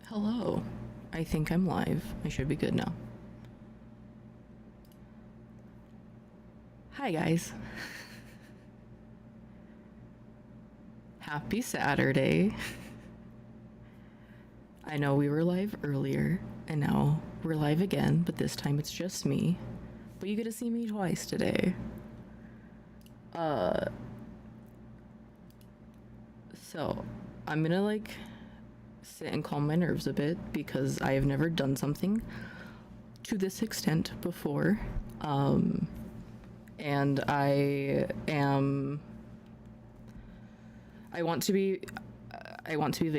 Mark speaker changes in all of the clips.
Speaker 1: Hello. I think I'm live. I should be good now. Hi, guys. Happy Saturday. I know we were live earlier, and now we're live again, but this time it's just me. But you get to see me twice today. So, I'm gonna, sit and calm my nerves a bit because I have never done something to this extent before. And I want to be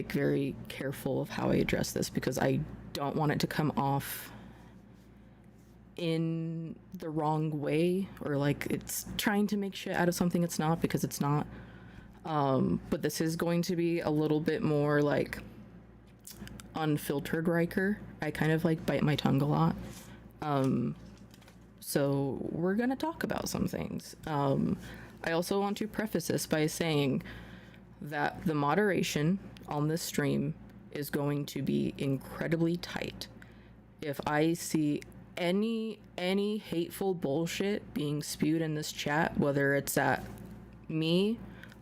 Speaker 1: very careful of how I address this because I don't want it to come off in the wrong way or like it's trying to make shit out of something it's not, because it's not. But this is going to be a little bit more like unfiltered Riker. I kind of bite my tongue a lot. So we're gonna talk about some things. I also want to preface this by saying that the moderation on this stream is going to be incredibly tight. If I see any hateful bullshit being spewed in this chat, whether it's at me,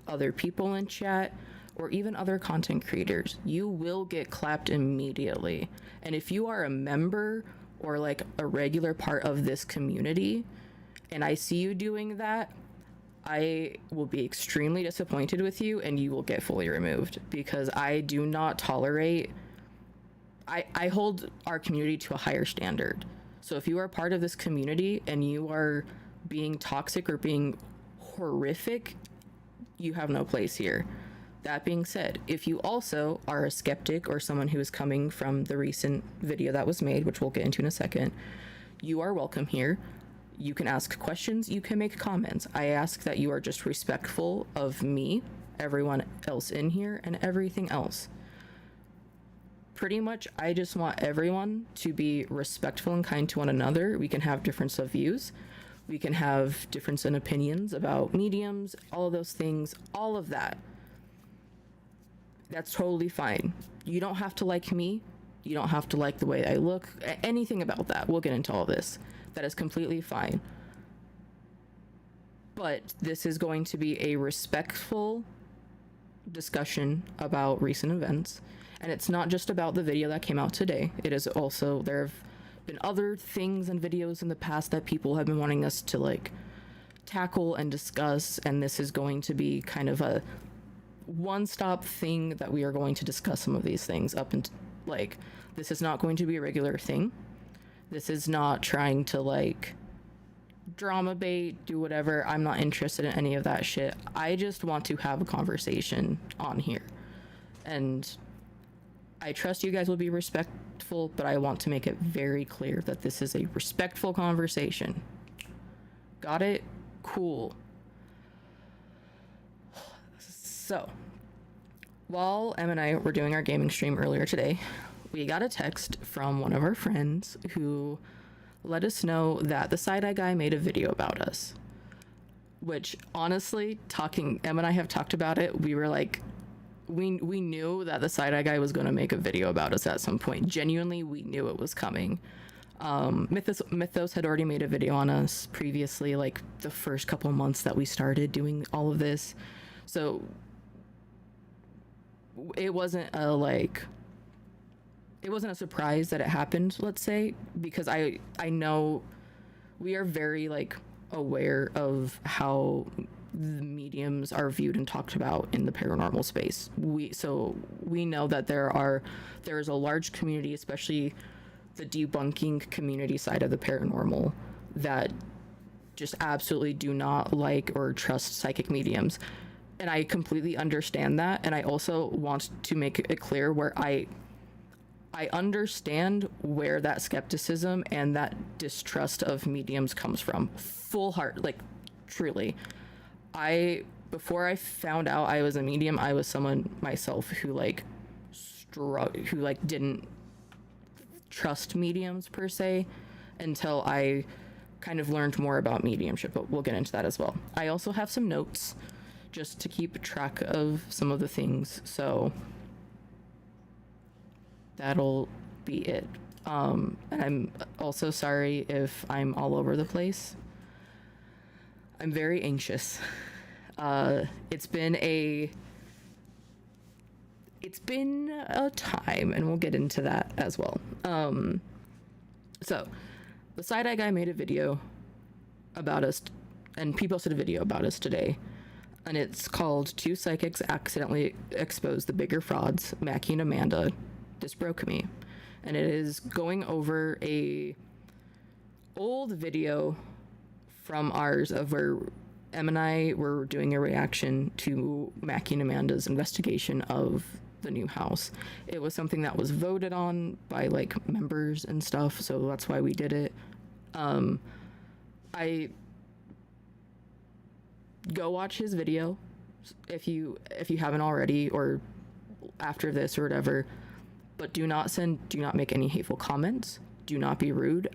Speaker 1: other people in chat, or even other content creators, you will get clapped immediately. And if you are a member or a regular part of this community and I see you doing that, I will be extremely disappointed with you and you will get fully removed, because I do not tolerate, I hold our community to a higher standard. So if you are part of this community and you are being toxic or being horrific, you have no place here. That being said, if you also are a skeptic or someone who is coming from the recent video that was made, which we'll get into in a second, you are welcome here. You can ask questions, you can make comments. I ask that you are just respectful of me, everyone else in here, and everything else. Pretty much, I just want everyone to be respectful and kind to one another. We can have difference of views. We can have difference in opinions about mediums, all of those things, all of that. That's totally fine. You don't have to like me. You don't have to like the way I look. Anything about that. We'll get into all this. That is completely fine. But this is going to be a respectful discussion about recent events. And it's not just about the video that came out today. It is also, there have been other things and videos in the past that people have been wanting us to tackle and discuss. And this is going to be kind of a one-stop thing that we are going to discuss some of these things up and this is not going to be a regular thing. This is not trying to drama bait, do whatever. I'm not interested in any of that shit. I just want to have a conversation on here, and I trust you guys will be respectful, but I want to make it very clear that this is a respectful conversation. Got it? Cool. So, while Em and I were doing our gaming stream earlier today, we got a text from one of our friends who let us know that the side-eye guy made a video about us. Which, honestly, Em and I have talked about it. We were we knew that the side-eye guy was going to make a video about us at some point. Genuinely, we knew it was coming. Mythos had already made a video on us previously, the first couple months that we started doing all of this. So it wasn't a surprise that it happened, let's say, because I know we are very aware of how the mediums are viewed and talked about in the paranormal space. We know that there is a large community, especially the debunking community side of the paranormal, that just absolutely do not like or trust psychic mediums. And I completely understand that. And I also want to make it clear where I understand where that skepticism and that distrust of mediums comes from. Full heart, truly. Before I found out I was a medium, I was someone myself who didn't trust mediums per se until I kind of learned more about mediumship, but we'll get into that as well. I also have some notes just to keep track of some of the things. So that'll be it. And I'm also sorry if I'm all over the place. I'm very anxious. It's been a time, and we'll get into that as well. So the side-eye guy made a video about us, and he posted a video about us today, and it's called "Two Psychics Accidentally Exposed the Bigger Frauds, Mackie and Amanda. This broke me." And it is going over a old video from ours of where Em and I were doing a reaction to Mackie and Amanda's investigation of the new house. It was something that was voted on by like members and stuff, so that's why we did it. I go watch his video if you haven't already, or after this or whatever. But do not make any hateful comments. Do not be rude.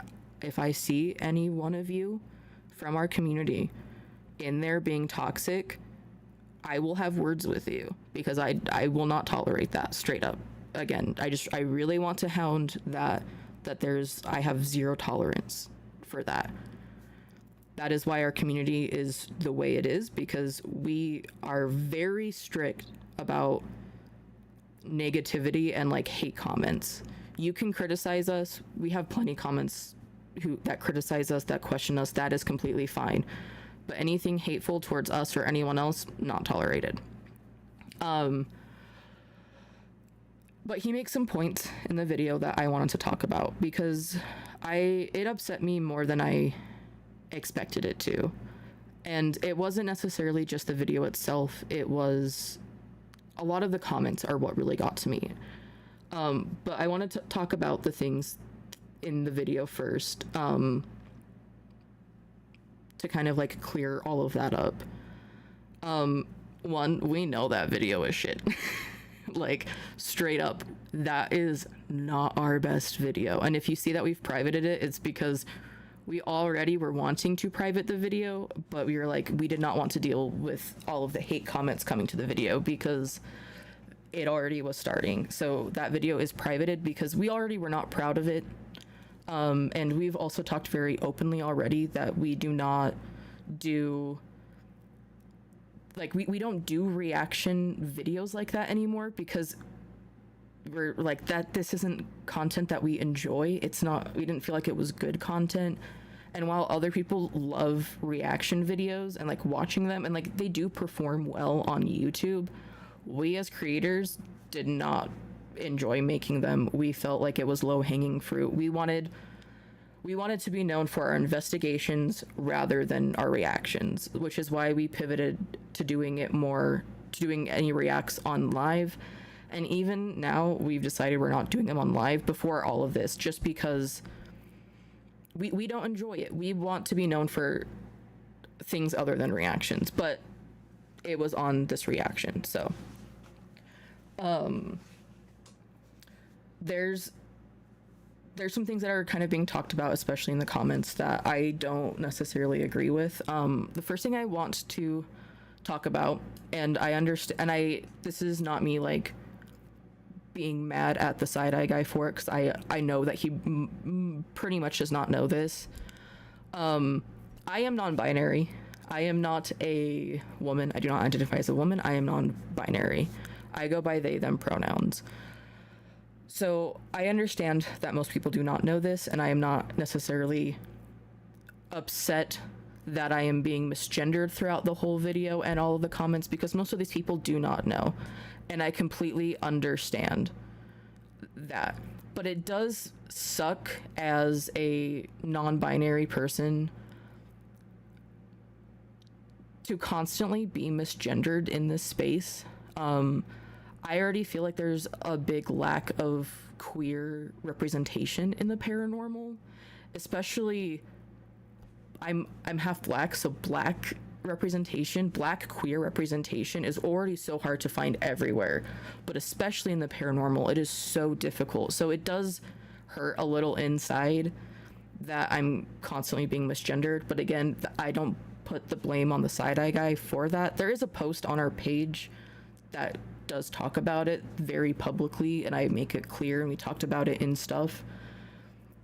Speaker 1: If I see any one of you from our community in there being toxic, I will have words with you, because I will not tolerate that, straight up. Again, I really want to hound that I have zero tolerance for that. That is why our community is the way it is, because we are very strict about negativity and like hate comments. You can criticize us. We have plenty of comments that criticize us, that question us. That is completely fine. But anything hateful towards us or anyone else, not tolerated. But he makes some points in the video that I wanted to talk about, because it upset me more than I expected it to. And it wasn't necessarily just the video itself. It was a lot of the comments are what really got to me. But I wanted to talk about the things in the video first, to kind of like clear all of that up. One, we know that video is shit. Like, straight up, that is not our best video. And if you see that we've privated it, it's because we already were wanting to private the video, but we were like, we did not want to deal with all of the hate comments coming to the video because it already was starting. So that video is privated because we already were not proud of it. And we've also talked very openly already that we do not do, like, we don't do reaction videos like that anymore, because we're like, this isn't content that we enjoy. We didn't feel like it was good content. And while other people love reaction videos and like watching them, and like they do perform well on YouTube, we as creators did not enjoy making them. We felt like it was low-hanging fruit. We wanted to be known for our investigations rather than our reactions, which is why we pivoted to doing any reacts on live. And even now, we've decided we're not doing them on live before all of this, just because we don't enjoy it. We want to be known for things other than reactions, but it was on this reaction. So there's some things that are kind of being talked about, especially in the comments, that I don't necessarily agree with. The first thing I want to talk about, and I understand, and this is not me like being mad at the side-eye guy for it, because I know that he pretty much does not know this. I am non-binary. I am not a woman. I do not identify as a woman. I am non-binary. I go by they, them pronouns. So I understand that most people do not know this, and I am not necessarily upset that I am being misgendered throughout the whole video and all of the comments, because most of these people do not know. And I completely understand that. But it does suck as a non-binary person to constantly be misgendered in this space. I already feel like there's a big lack of queer representation in the paranormal, especially I'm half black, so black queer representation is already so hard to find everywhere, but especially in the paranormal, it is so difficult. So it does hurt a little inside that I'm constantly being misgendered. But again, I don't put the blame on the side-eye guy for that. There is a post on our page that does talk about it very publicly, and I make it clear, and we talked about it in stuff.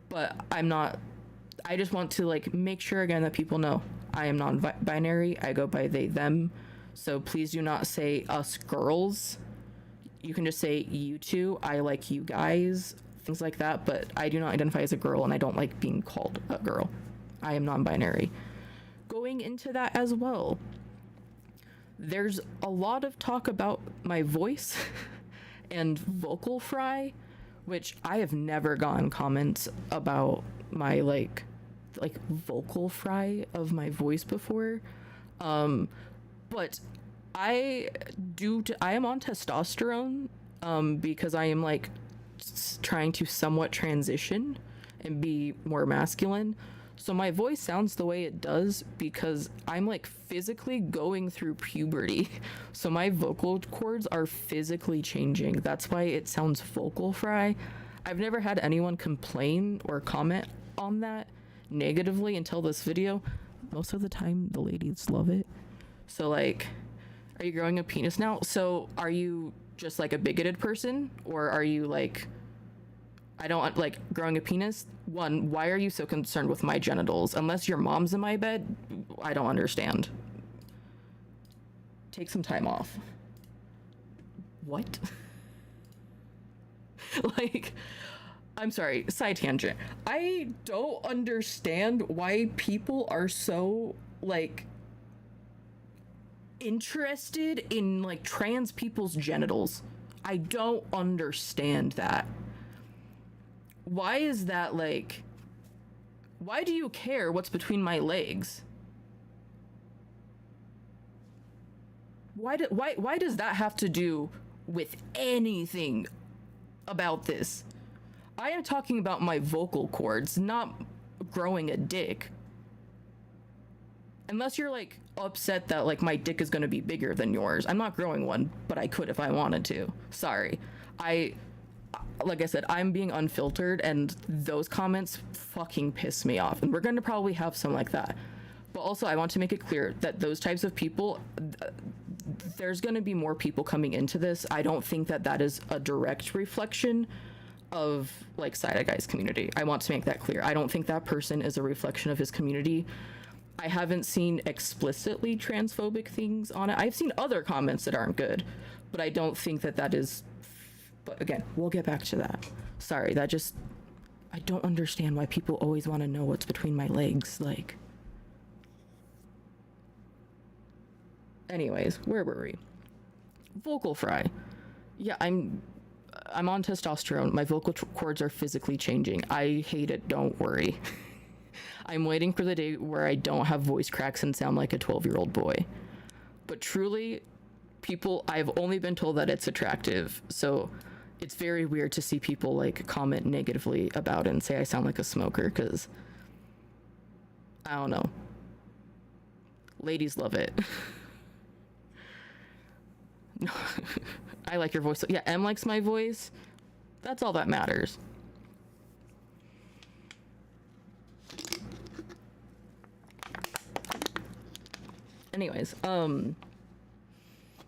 Speaker 1: But I just want to like make sure again that people know I am non-binary. I go by they, them. So please do not say us girls. You can just say you two. I like you guys, things like that. But I do not identify as a girl, and I don't like being called a girl. I am non-binary. Going into that as well, there's a lot of talk about my voice and vocal fry, which I have never gotten comments about my like vocal fry of my voice before. But I am on testosterone because I am like trying to somewhat transition and be more masculine. So my voice sounds the way it does because I'm like physically going through puberty. So my vocal cords are physically changing. That's why it sounds vocal fry. I've never had anyone complain or comment on that negatively until this video. Most of the time the ladies love it. So like, are you growing a penis now? So are you just like a bigoted person, or are you like, I don't like growing a penis? One, why are you so concerned with my genitals? Unless your mom's in my bed, I don't understand. Take some time off. What? Like, I'm sorry, side tangent. I don't understand why people are so like interested in like trans people's genitals. I don't understand that. Why is that like, why do you care what's between my legs? Why does that have to do with anything about this? I am talking about my vocal cords, not growing a dick. Unless you're like upset that like my dick is going to be bigger than yours. I'm not growing one, but I could if I wanted to. Sorry. Like I said, I'm being unfiltered, and those comments fucking piss me off. And we're going to probably have some like that. But also, I want to make it clear that those types of people, there's going to be more people coming into this. I don't think that that is a direct reflection of like Side Guy's community. I want to make that clear. I don't think that person is a reflection of his community. I haven't seen explicitly transphobic things on it. I've seen other comments that aren't good, but I don't think that that is. But again, we'll get back to that. Sorry, I don't understand why people always want to know what's between my legs. Like, anyways, where were we? Vocal fry. Yeah, I'm on testosterone. My vocal cords are physically changing. I hate it. Don't worry. I'm waiting for the day where I don't have voice cracks and sound like a 12-year-old boy. But truly, I've only been told that it's attractive. So it's very weird to see people like comment negatively about it and say I sound like a smoker, because I don't know. Ladies love it. I like your voice. Yeah, M likes my voice. That's all that matters. Anyways,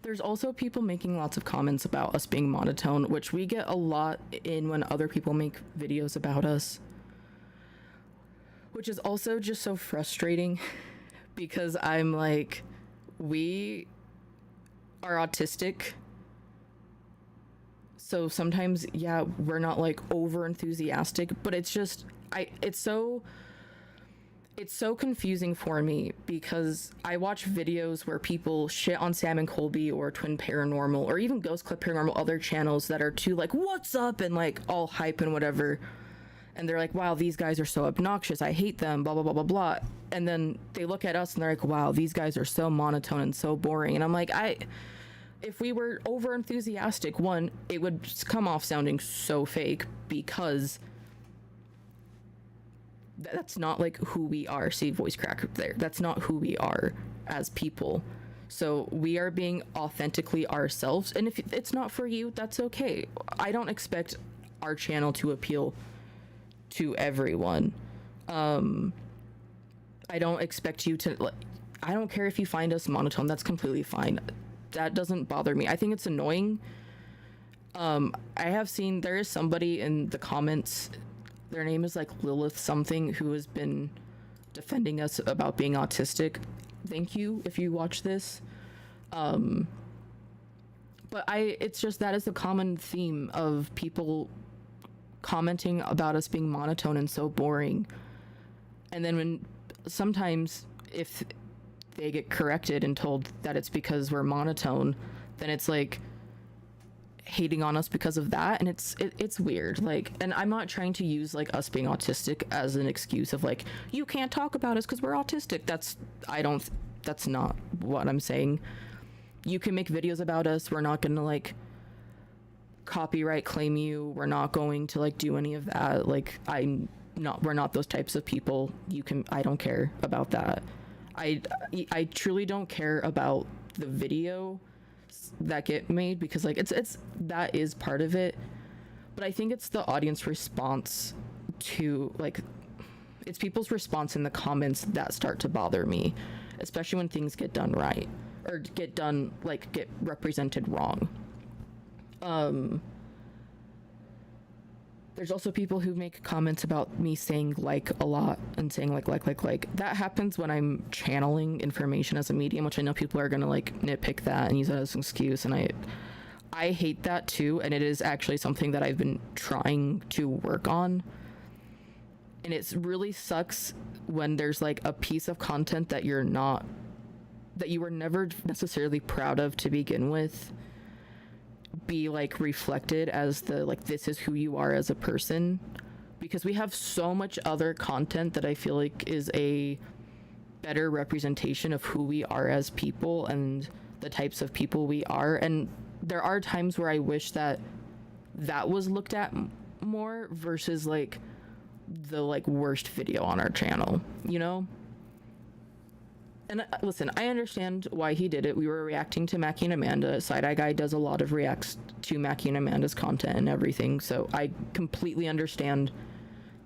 Speaker 1: there's also people making lots of comments about us being monotone, which we get a lot in when other people make videos about us, which is also just so frustrating because I'm like, we are autistic. So sometimes, yeah, we're not like over enthusiastic, but it's just, it's so confusing for me because I watch videos where people shit on Sam and Colby or Twin Paranormal or even Ghost Clip Paranormal, other channels that are too like, what's up, and like all hype and whatever. And they're like, wow, these guys are so obnoxious. I hate them, blah, blah, blah, blah, blah. And then they look at us and they're like, wow, these guys are so monotone and so boring. And I'm like, if we were over enthusiastic, one, it would come off sounding so fake because that's not like who we are. See, voice crack there. That's not who we are as people. So we are being authentically ourselves. And if it's not for you, that's okay. I don't expect our channel to appeal to everyone. I don't expect you to, I don't care if you find us monotone. That's completely fine. that doesn't bother me. I think it's annoying. I have seen there is somebody in the comments, their name is like Lilith something, who has been defending us about being autistic. Thank you if you watch this. But it's just, that is the common theme of people commenting about us being monotone and so boring. And then when sometimes if they get corrected and told that it's because we're monotone, then it's like hating on us because of that. And it's weird. Like, and I'm not trying to use like us being autistic as an excuse of like, you can't talk about us because we're autistic. That's not what I'm saying. You can make videos about us. We're not gonna like copyright claim you. We're not going to like do any of that. Like, we're not those types of people. I don't care about that. I truly don't care about the video that get made, because like it's that is part of it, but I think it's the audience response to, like, it's people's response in the comments that start to bother me, especially when things get done right or get represented wrong. There's also people who make comments about me saying like a lot and saying like. That happens when I'm channeling information as a medium, which I know people are gonna like nitpick that and use that as an excuse, and I hate that too, and it is actually something that I've been trying to work on. And it really sucks when there's like a piece of content that you were never necessarily proud of to begin with, be like reflected as the like, this is who you are as a person, because we have so much other content that I feel like is a better representation of who we are as people and the types of people we are. And there are times where I wish that was looked at more versus like the like worst video on our channel, you know? And listen, I understand why he did it. We were reacting to Mackie and Amanda. Side Eye Guy does a lot of reacts to Mackie and Amanda's content and everything, so I completely understand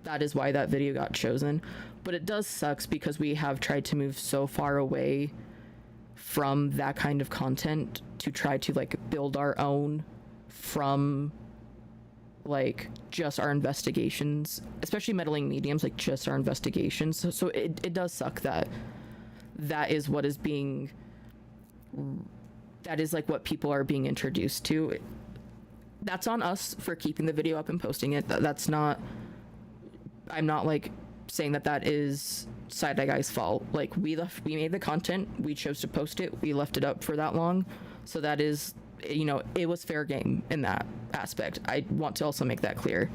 Speaker 1: that is why that video got chosen. But it does sucks because we have tried to move so far away from that kind of content to try to like build our own from like just our investigations, especially meddling mediums, like just our investigations. So it does suck that is what is being, that is like what people are being introduced to. That's on us for keeping the video up and posting it. That's not, I'm not like saying that is Side Eye Guy's fault. Like, we made the content, we chose to post it, we left it up for that long, so that is, you know, it was fair game in that aspect. I want to also make that clear.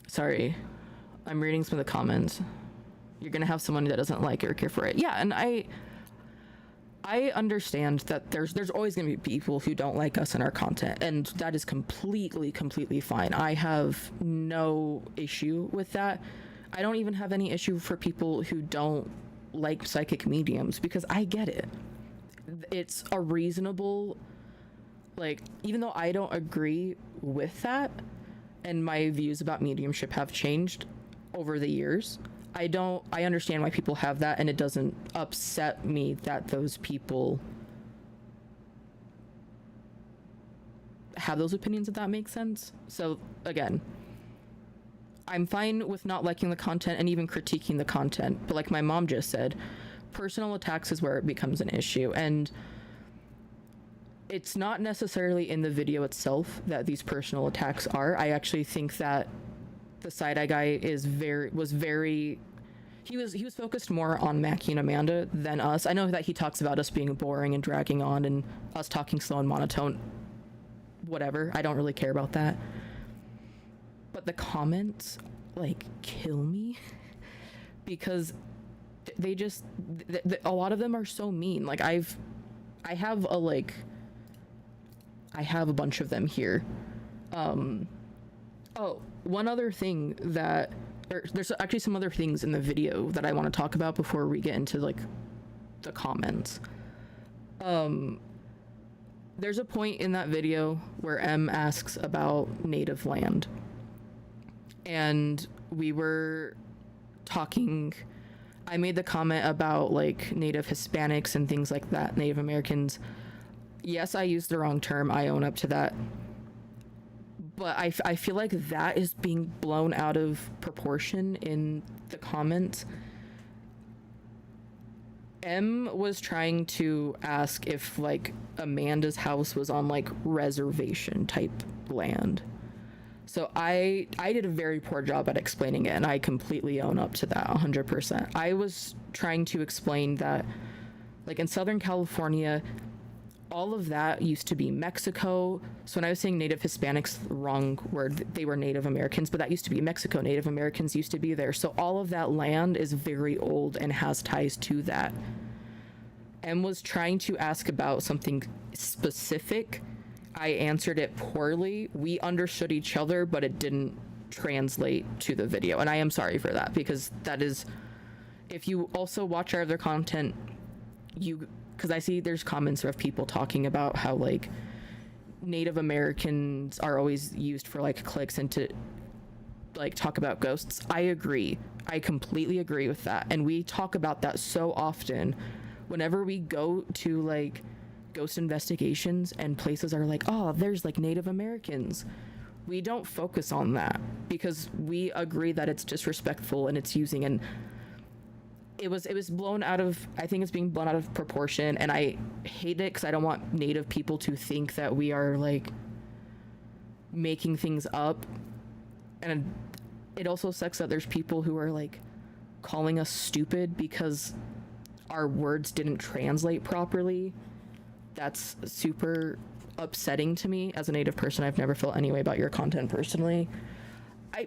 Speaker 1: Sorry, I'm reading some of the comments. You're gonna have someone that doesn't like it or care for it. Yeah, and I understand that there's always gonna be people who don't like us and our content, and that is completely fine. I have no issue with that. I don't even have any issue for people who don't like psychic mediums, because I get it. It's a reasonable, like, even though I don't agree with that, and my views about mediumship have changed over the years, I understand why people have that, and it doesn't upset me that those people have those opinions, if that makes sense. So again, I'm fine with not liking the content and even critiquing the content, but like my mom just said, personal attacks is where it becomes an issue. And it's not necessarily in the video itself that these personal attacks are. I actually think that the Side Eye Guy he was focused more on Mackie and Amanda than us. I know that he talks about us being boring and dragging on and us talking slow and monotone. Whatever, I don't really care about that. But the comments like kill me because they just a lot of them are so mean. Like I have a bunch of them here. Oh, one other thing there's actually some other things in the video that I want to talk about before we get into like the comments. There's a point in that video where M asks about native land, and we were talking I made the comment about like Native Hispanics and things like that, Native Americans. Yes, I used the wrong term. I own up to that. But I feel like that is being blown out of proportion in the comments. M was trying to ask if like Amanda's house was on like reservation type land. So I did a very poor job at explaining it, and I completely own up to that 100%. I was trying to explain that like in Southern California, all of that used to be Mexico. So when I was saying Native Hispanics, wrong word, they were Native Americans, but that used to be Mexico. Native Americans used to be there. So all of that land is very old and has ties to that. And was trying to ask about something specific. I answered it poorly. We understood each other, but it didn't translate to the video. And I am sorry for that, because that is, if you also watch our other content, because I see there's comments of people talking about how like Native Americans are always used for like clicks and to like talk about ghosts. I agree. I completely agree with that. And we talk about that so often whenever we go to like ghost investigations and places are like, oh, there's like Native Americans. We don't focus on that because we agree that it's disrespectful and it's using, and it was blown out of, I think it's being blown out of proportion, and I hate it because I don't want Native people to think that we are like making things up. And it also sucks that there's people who are like calling us stupid because our words didn't translate properly. That's super upsetting to me as a Native person. I've never felt any way about your content personally.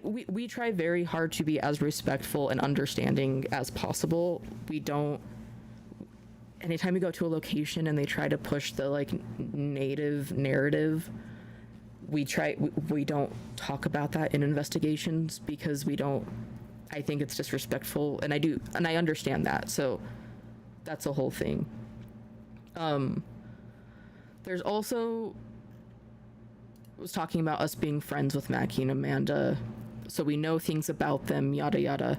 Speaker 1: We try very hard to be as respectful and understanding as possible. We don't, anytime we go to a location and they try to push the like Native narrative, we don't talk about that in investigations because I think it's disrespectful, and I understand that. So that's a whole thing. There's also, was talking about us being friends with Mackie and Amanda, so we know things about them, yada yada.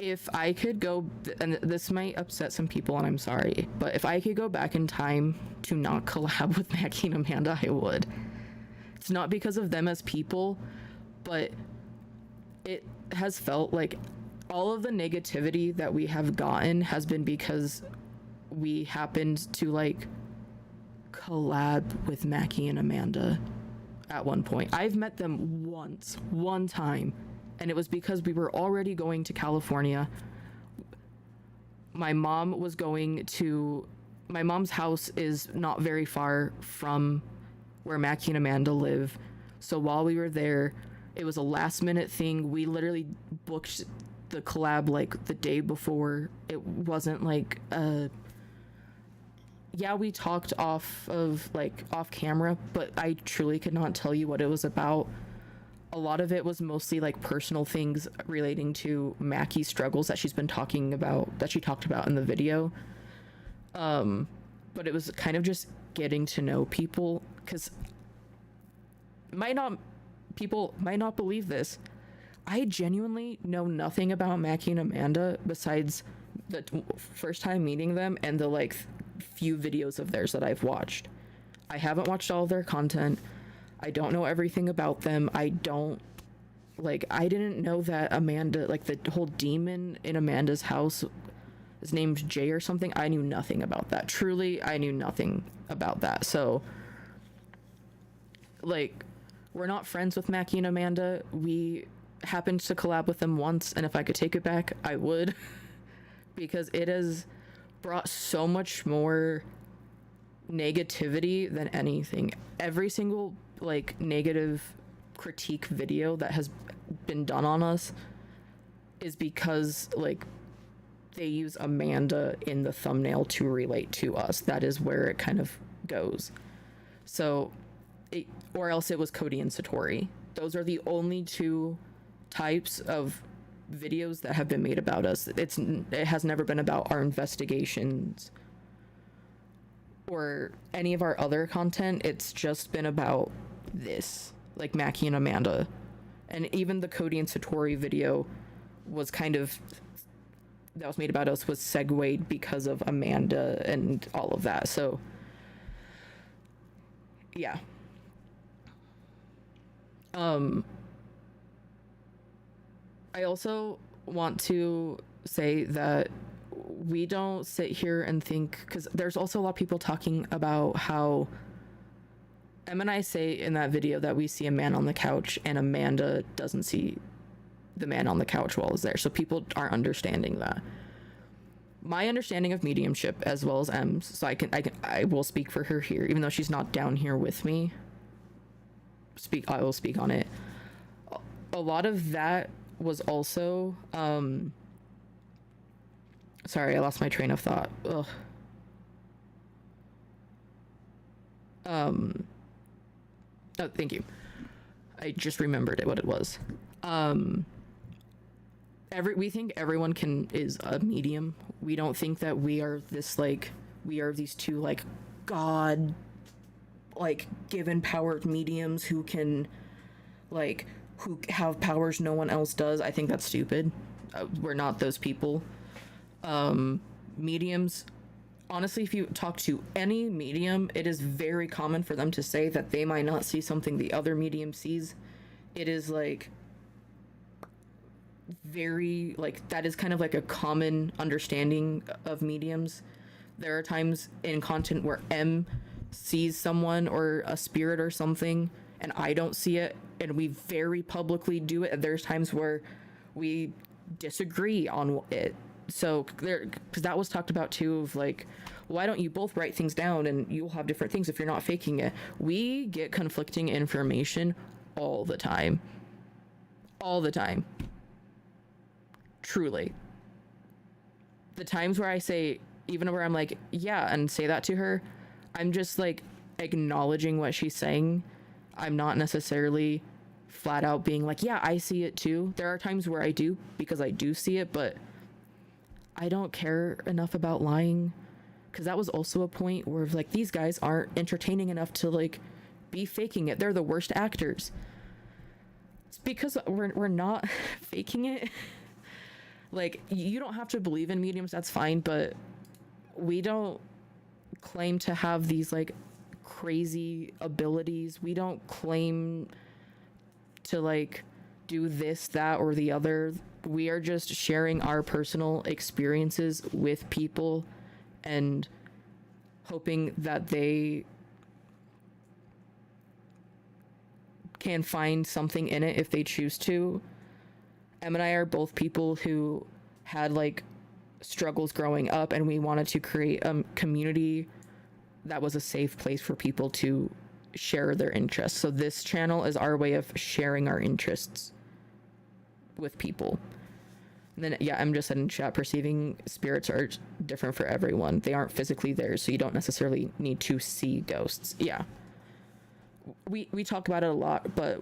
Speaker 1: If I could go, and this might upset some people and I'm sorry, but if I could go back in time to not collab with Mackie and Amanda, I would. It's not because of them as people, but it has felt like all of the negativity that we have gotten has been because we happened to like collab with Mackie and Amanda at one point. I've met them one time, and it was because we were already going to California. My mom's house is not very far from where Mackie and Amanda live. So while we were there, it was a last minute thing. We literally booked the collab like the day before. It wasn't like we talked off camera, but I truly could not tell you what it was about. A lot of it was mostly like personal things relating to Mackie's struggles that she talked about in the video. But it was kind of just getting to know people, because people might not believe this. I genuinely know nothing about Mackie and Amanda besides the first time meeting them and the like few videos of theirs that I've watched. I haven't watched all of their content. I don't know everything about them. I didn't know that Amanda, like the whole demon in Amanda's house, his name's Jay or something. I knew nothing about that. Truly, I knew nothing about that. So, like, we're not friends with Mackie and Amanda. We happened to collab with them once, and if I could take it back, I would. Because it has brought so much more negativity than anything. Every single, like, negative critique video that has been done on us is because, like, they use Amanda in the thumbnail to relate to us. That is where it kind of goes. So, or else it was Cody and Satori. Those are the only two types of videos that have been made about us. It has never been about our investigations or any of our other content. It's just been about this, like Mackie and Amanda. And even the Cody and Satori video was kind of, that was made about us, was segued because of Amanda and all of that. So yeah. I also want to say that we don't sit here and think, because there's also a lot of people talking about how Em and I say in that video that we see a man on the couch and Amanda doesn't see the man on the couch while he's there. So people aren't understanding that. My understanding of mediumship, as well as Em's, so I will speak for her here, even though she's not down here with me. I will speak on it. A lot of that was also, sorry, I lost my train of thought. Ugh. Oh, thank you. I just remembered what it was. We think everyone is a medium. We don't think that we are these two God given powered mediums who can who have powers no one else does. I think that's stupid. We're not those people. Mediums, honestly, if you talk to any medium, it is very common for them to say that they might not see something the other medium sees. It is very that is kind of a common understanding of mediums. There are times in content where M sees someone or a spirit or something and I don't see it, and we very publicly do it. And there's times where we disagree on it. So because that was talked about too, of why don't you both write things down and you'll have different things if you're not faking it. We get conflicting information all the time. Truly. The times where I say, even where I'm yeah, and say that to her, I'm just acknowledging what she's saying. I'm not necessarily flat out being yeah, I see it too. There are times where I do, because I do see it, but I don't care enough about lying, because that was also a point where these guys aren't entertaining enough to be faking it. They're the worst actors. It's because we're not faking it. You don't have to believe in mediums, that's fine, but we don't claim to have these crazy abilities. We don't claim to do this, that, or the other. We are just sharing our personal experiences with people and hoping that they can find something in it if they choose to. Em and I are both people who had struggles growing up, and we wanted to create a community that was a safe place for people to share their interests. So this channel is our way of sharing our interests with people. And then yeah, I'm just said in chat, perceiving spirits are different for everyone. They aren't physically there, so you don't necessarily need to see ghosts. Yeah, we talk about it a lot, but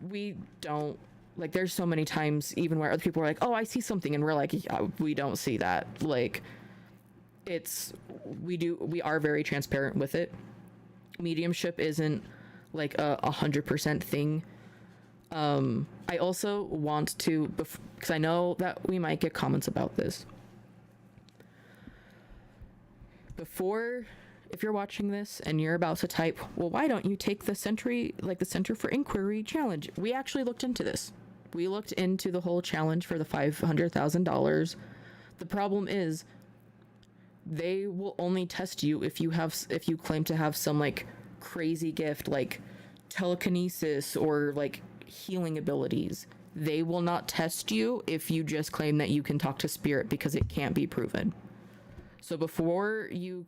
Speaker 1: we don't there's so many times even where other people are oh, I see something, and we're yeah, we don't see that. We are very transparent with it. Mediumship isn't a 100% thing. I also want to, because I know that we might get comments about this. If you're watching this and you're about to type, well, why don't you take the Center for Inquiry challenge? We actually looked into this. We looked into the whole challenge for the $500,000. The problem is they will only test you if you claim to have some crazy gift telekinesis or healing abilities. They will not test you if you just claim that you can talk to spirit, because it can't be proven. So before you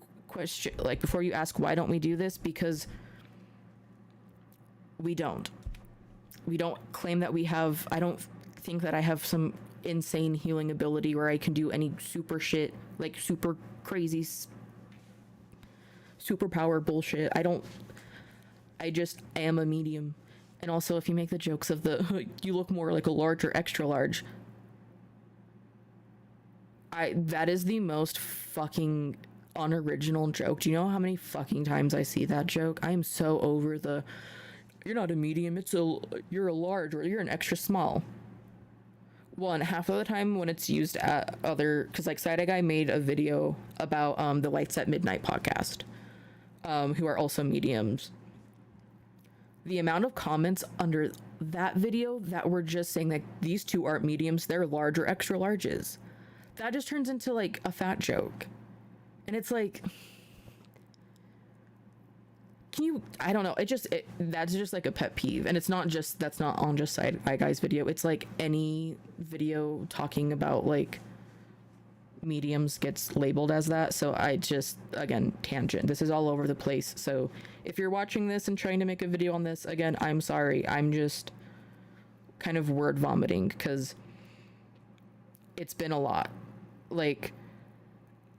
Speaker 1: before you ask why don't we do this, because we don't claim that we have. I don't think that I have some insane healing ability where I can do any super shit, super crazy superpower bullshit. I just am a medium. And also, if you make the jokes of you look more like a large or extra large, that is the most fucking unoriginal joke. Do you know how many fucking times I see that joke? I am so over you're not a medium, you're a large, or you're an extra small. Well, and half of the time when it's used at other, because like Side Guy made a video about the Lights at Midnight podcast, who are also mediums. The amount of comments under that video that were just saying that these two aren't mediums, they're large or extra larges, that just turns into like a fat joke. And it's like, I don't know, that's just like a pet peeve. And it's not just, that's not on just Side Eye Guy's video, it's like any video talking about like mediums gets labeled as that. So I just, again, tangent, this is all over the place. So if you're watching this and trying to make a video on this, again, I'm sorry, I'm just kind of word vomiting because it's been a lot. Like,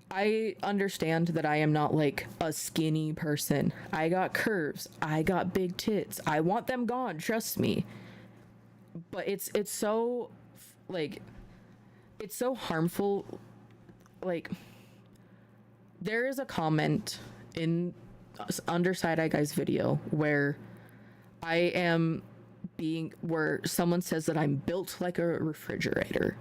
Speaker 1: I understand that I am not like a skinny person. I got curves. I got big tits. I want them gone. Trust me. But it's so like, it's so harmful. Like, there is a comment under Side Eye Guy's video where where someone says that I'm built like a refrigerator.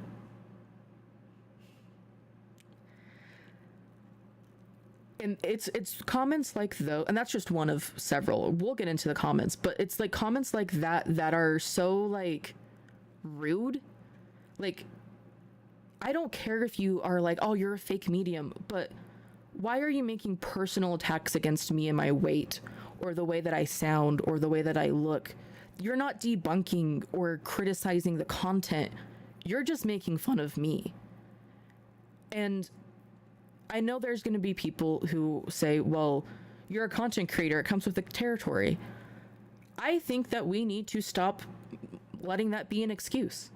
Speaker 1: And it's comments like those, and that's just one of several. We'll get into the comments, but it's like comments like that are so like rude. Like, I don't care if you are like, oh, you're a fake medium, but why are you making personal attacks against me and my weight, or the way that I sound, or the way that I look? You're not debunking or criticizing the content. You're just making fun of me. And I know there's going to be people who say, well, you're a content creator, it comes with the territory. I think that we need to stop letting that be an excuse.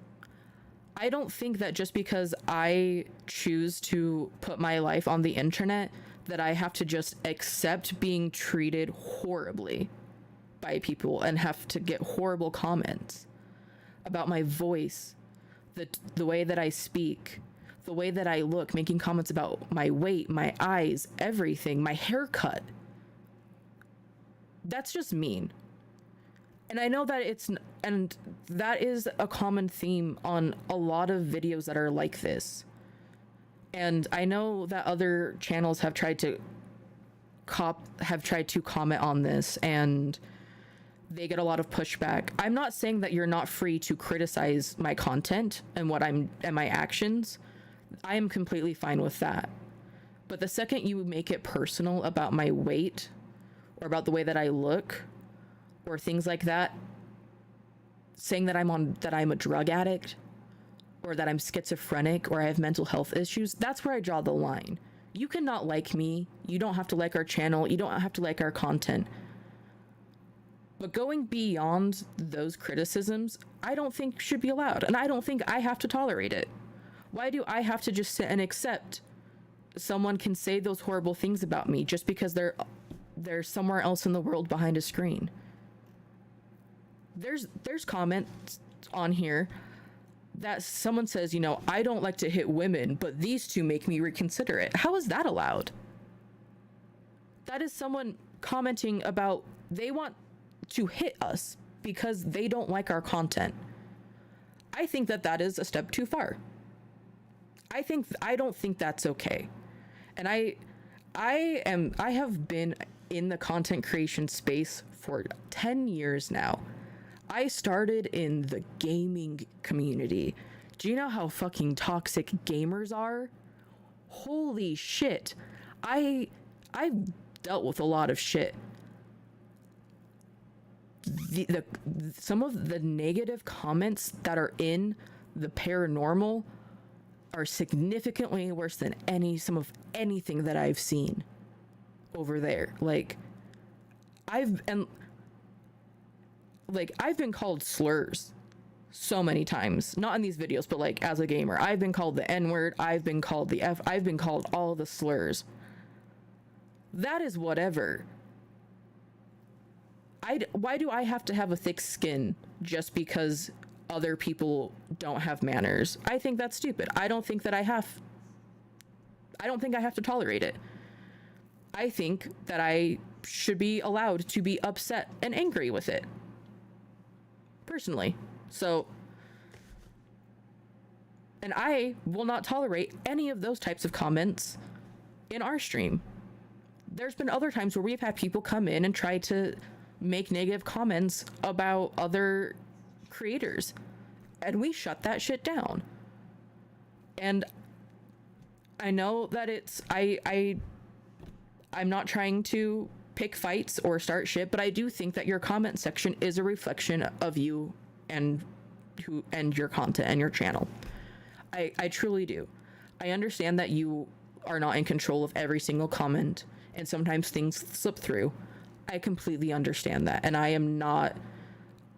Speaker 1: I don't think that just because I choose to put my life on the internet that I have to just accept being treated horribly by people and have to get horrible comments about my voice, the way that I speak, the way that I look, making comments about my weight, my eyes, everything, my haircut. That's just mean. And I know that and that is a common theme on a lot of videos that are like this. And I know that other channels have tried to comment on this, and they get a lot of pushback. I'm not saying that you're not free to criticize my content and my actions. I am completely fine with that. But the second you make it personal about my weight, or about the way that I look, or things like that, saying that I'm a drug addict, or that I'm schizophrenic, or I have mental health issues, that's where I draw the line. You cannot like me. You don't have to like our channel. You don't have to like our content. But going beyond those criticisms, I don't think should be allowed. And I don't think I have to tolerate it. Why do I have to just sit and accept someone can say those horrible things about me just because they're somewhere else in the world behind a screen? There's comments on here that someone says, I don't like to hit women, but these two make me reconsider it. How is that allowed? That is someone commenting about they want to hit us because they don't like our content. I think that is a step too far. I don't think that's okay. And I have been in the content creation space for 10 years now. I started in the gaming community. Do you know how fucking toxic gamers are? Holy shit. I've dealt with a lot of shit. Some of the negative comments that are in the paranormal are significantly worse than anything that I've seen over there. I've been called slurs so many times, not in these videos, but as a gamer, I've been called the N-word, I've been called the F, I've been called all the slurs. That is whatever. Why do I have to have a thick skin just because other people don't have manners? I think that's stupid. I don't think I have to tolerate it. I think that I should be allowed to be upset and angry with it. personally. So, and I will not tolerate any of those types of comments in our stream. There's been other times where we've had people come in and try to make negative comments about other creators, and we shut that shit down. And I know that I'm not trying to pick fights or start shit, but I do think that your comment section is a reflection of you and your content and your channel. I truly do. I understand that you are not in control of every single comment, and sometimes things slip through. I completely understand that, and I am not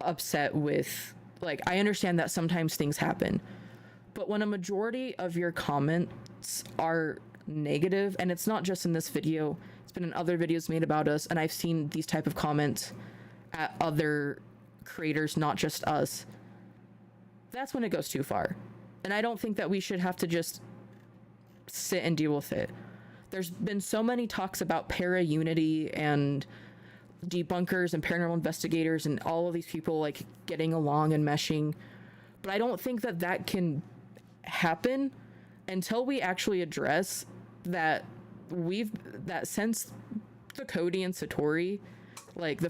Speaker 1: upset with, like, I understand that sometimes things happen, but when a majority of your comments are negative, and it's not just in this video, it's been in other videos made about us, and I've seen these type of comments at other creators, not just us, that's when it goes too far. And I don't think that we should have to just sit and deal with it. There's been so many talks about para-unity and debunkers and paranormal investigators and all of these people like getting along and meshing, but I don't think that that can happen until we actually address that since the Cody and Satori, like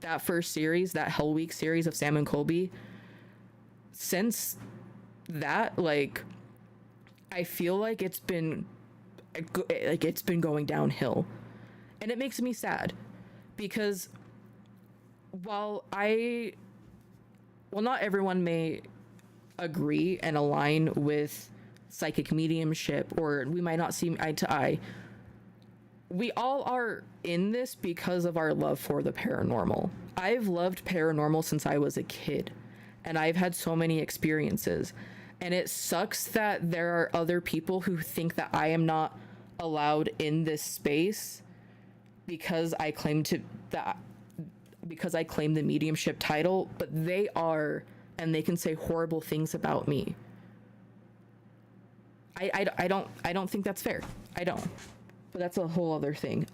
Speaker 1: that first series, that Hell Week series of Sam and Colby, since that, like, I feel like it's been going downhill, and it makes me sad, because while not everyone may agree and align with psychic mediumship, or we might not see eye to eye, we all are in this because of our love for the paranormal. I've loved paranormal since I was a kid, and I've had so many experiences, and it sucks that there are other people who think that I am not allowed in this space because I claim the mediumship title, but they are, and they can say horrible things about me. I don't think that's fair. I don't. But that's a whole other thing.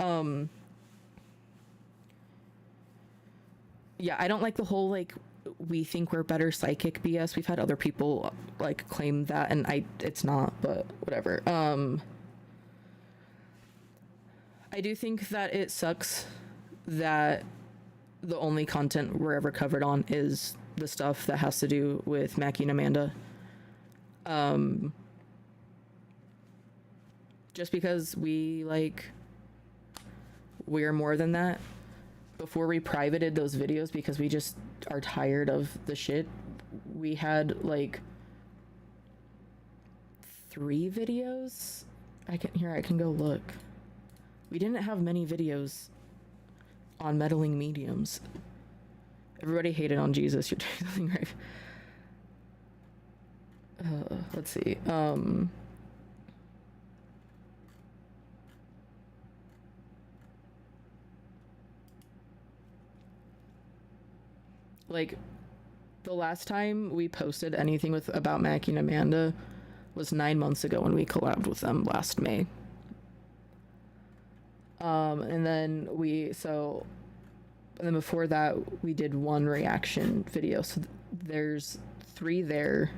Speaker 1: Yeah, I don't like the whole, like, we think we're better psychic BS. We've had other people, like, claim that, and it's not, but whatever. I do think that it sucks that the only content we're ever covered on is the stuff that has to do with Mackie and Amanda. Just because we're more than that. Before we privated those videos because we just are tired of the shit, we had like 3 videos. I can go look. We didn't have many videos on meddling mediums. Everybody hated on Jesus. You're doing something right. Let's see. Like, the last time we posted anything about Mackie and Amanda was 9 months ago when we collabed with them last May. And then before that we did 1 reaction video. So there's 3 there.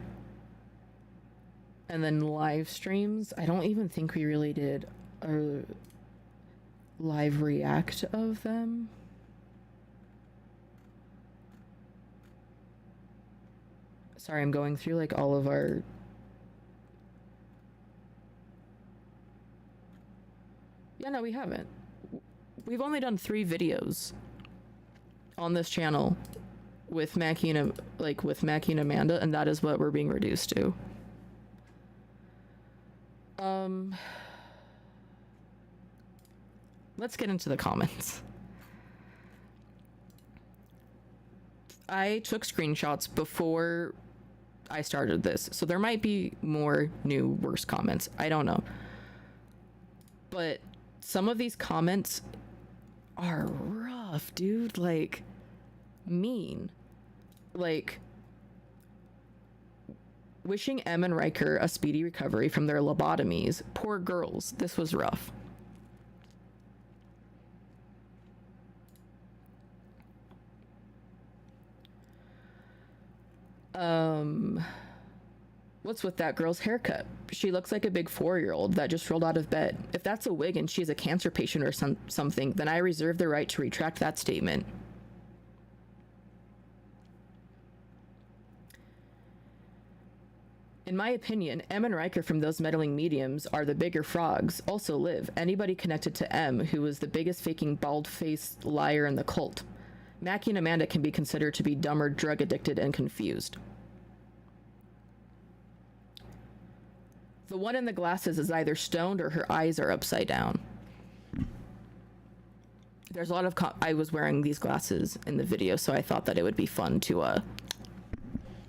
Speaker 1: And then live streams. I don't even think we really did a live react of them. Sorry, I'm going through like all of our... Yeah, no, we haven't. We've only done 3 videos on this channel with Mackie and Amanda, and that is what we're being reduced to. Let's get into the comments. I took screenshots before I started this, so there might be more new worse comments. I don't know. But some of these comments are rough, dude. Like, mean. Like, wishing Em and Riker a speedy recovery from their lobotomies. Poor girls. This was rough. What's with that girl's haircut? She looks like a big 4-year-old that just rolled out of bed. If that's a wig and she's a cancer patient or something, then I reserve the right to retract that statement. In my opinion, M and Riker from those meddling mediums are the bigger frogs. Also Liv, anybody connected to M, who was the biggest faking bald-faced liar in the cult. Mackie and Amanda can be considered to be dumb or drug-addicted and confused. The one in the glasses is either stoned or her eyes are upside down. There's a lot of... I was wearing these glasses in the video, so I thought that it would be fun to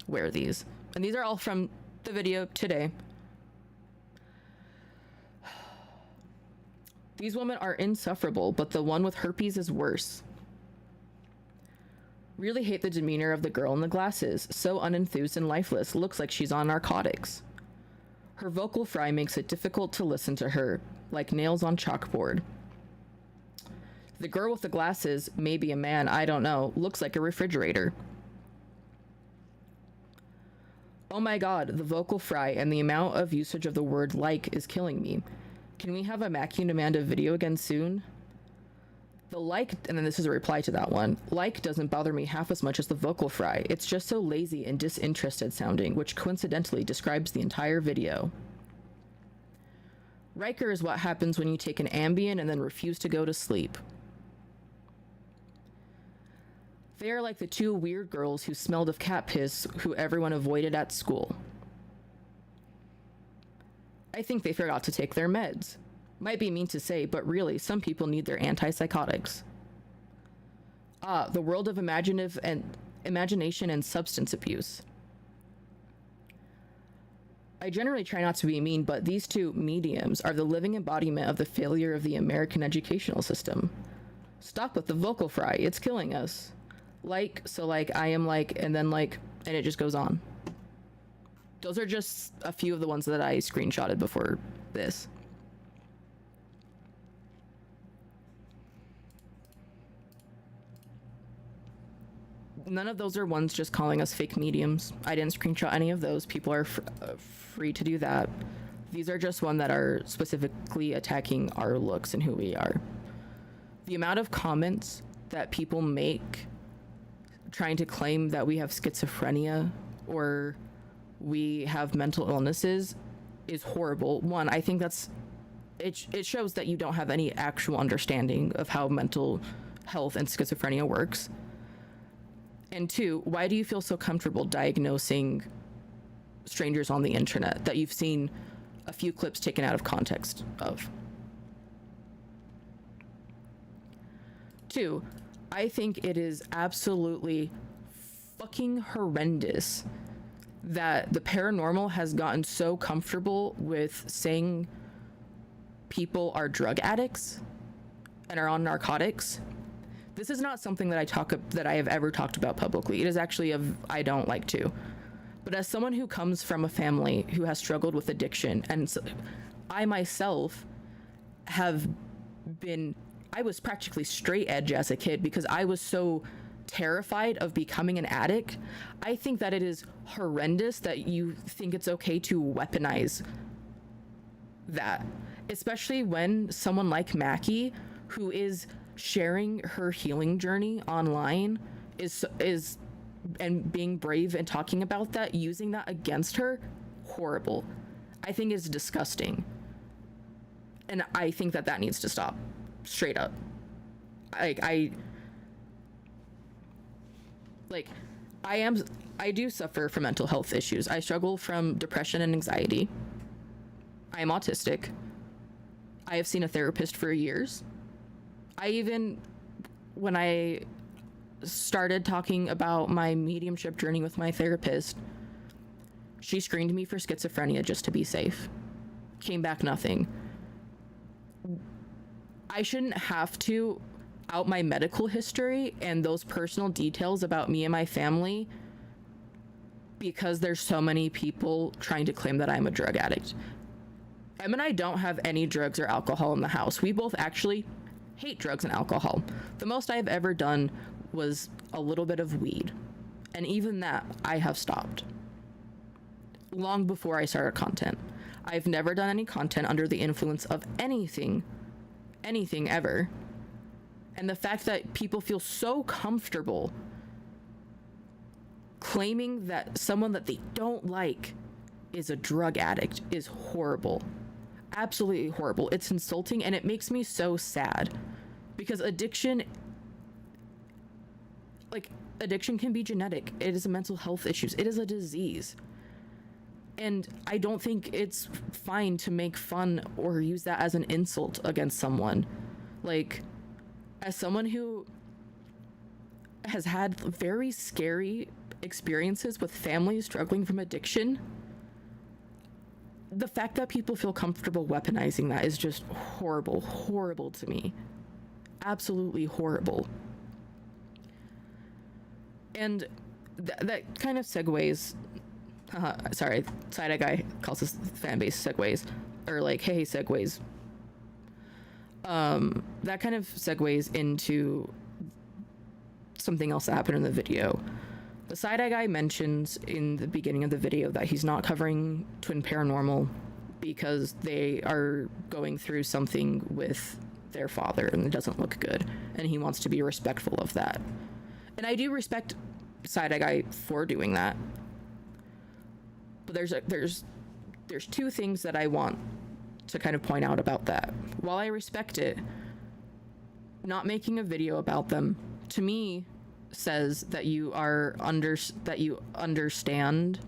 Speaker 1: wear these. And these are all from the video today. These women are insufferable, but the one with herpes is worse. Really hate the demeanor of the girl in the glasses. So unenthused and lifeless. Looks like she's on narcotics. Her vocal fry makes it difficult to listen to her, like nails on chalkboard. The girl with the glasses, maybe a man, I don't know, looks like a refrigerator. Oh my god, the vocal fry and the amount of usage of the word like is killing me. Can we have a Mackie and Amanda video again soon? The like, and then this is a reply to that one, like doesn't bother me half as much as the vocal fry. It's just so lazy and disinterested sounding, which coincidentally describes the entire video. Riker is what happens when you take an Ambien and then refuse to go to sleep. They are like the two weird girls who smelled of cat piss who everyone avoided at school. I think they forgot to take their meds. Might be mean to say, but really, some people need their antipsychotics. Ah, the world of imagination and substance abuse. I generally try not to be mean, but these two mediums are the living embodiment of the failure of the American educational system. Stop with the vocal fry, it's killing us. Like, so like, I am like, and then like, and it just goes on. Those are just a few of the ones that I screenshotted before this. None of those are ones just calling us fake mediums. I didn't screenshot any of those. People are free to do that. These are just one that are specifically attacking our looks and who we are. The amount of comments that people make trying to claim that we have schizophrenia or we have mental illnesses is horrible. One, I think that's it shows that you don't have any actual understanding of how mental health and schizophrenia works. And two, why do you feel so comfortable diagnosing strangers on the internet that you've seen a few clips taken out of context of? Two, I think it is absolutely fucking horrendous that the paranormal has gotten so comfortable with saying people are drug addicts and are on narcotics. This is not something that I have ever talked about publicly. It is actually I don't like to. But as someone who comes from a family who has struggled with addiction, and so I myself I was practically straight edge as a kid because I was so terrified of becoming an addict. I think that it is horrendous that you think it's okay to weaponize that, especially when someone like Mackie, who is sharing her healing journey online, is and being brave and talking about that, using that against her, horrible. I think it's disgusting. And I think that needs to stop. Straight up. I do suffer from mental health issues. I struggle from depression and anxiety. I am autistic. I have seen a therapist for years. When I started talking about my mediumship journey with my therapist, she screened me for schizophrenia just to be safe. Came back nothing. I shouldn't have to out my medical history and those personal details about me and my family because there's so many people trying to claim that I'm a drug addict. Em and I don't have any drugs or alcohol in the house. We both actually hate drugs and alcohol. The most I've ever done was a little bit of weed. And even that, I have stopped. Long before I started content. I've never done any content under the influence of anything ever. And the fact that people feel so comfortable claiming that someone that they don't like is a drug addict is horrible. Absolutely horrible. It's insulting, and it makes me so sad, because addiction can be genetic. It is a mental health issue. It is a disease. And I don't think it's fine to make fun or use that as an insult against someone. Like, as someone who has had very scary experiences with families struggling from addiction, the fact that people feel comfortable weaponizing that is just horrible, horrible to me. Absolutely horrible. And that kind of segues, sorry, Side-Eye Guy calls this fan base segues, or like, hey, segues. That kind of segues into something else that happened in the video. The Side-Eye Guy mentions in the beginning of the video that he's not covering Twin Paranormal because they are going through something with their father and it doesn't look good, and he wants to be respectful of that. And I do respect Side-Eye Guy for doing that. But there's two things that I want to kind of point out about that. While I respect it, not making a video about them, to me, says that you understand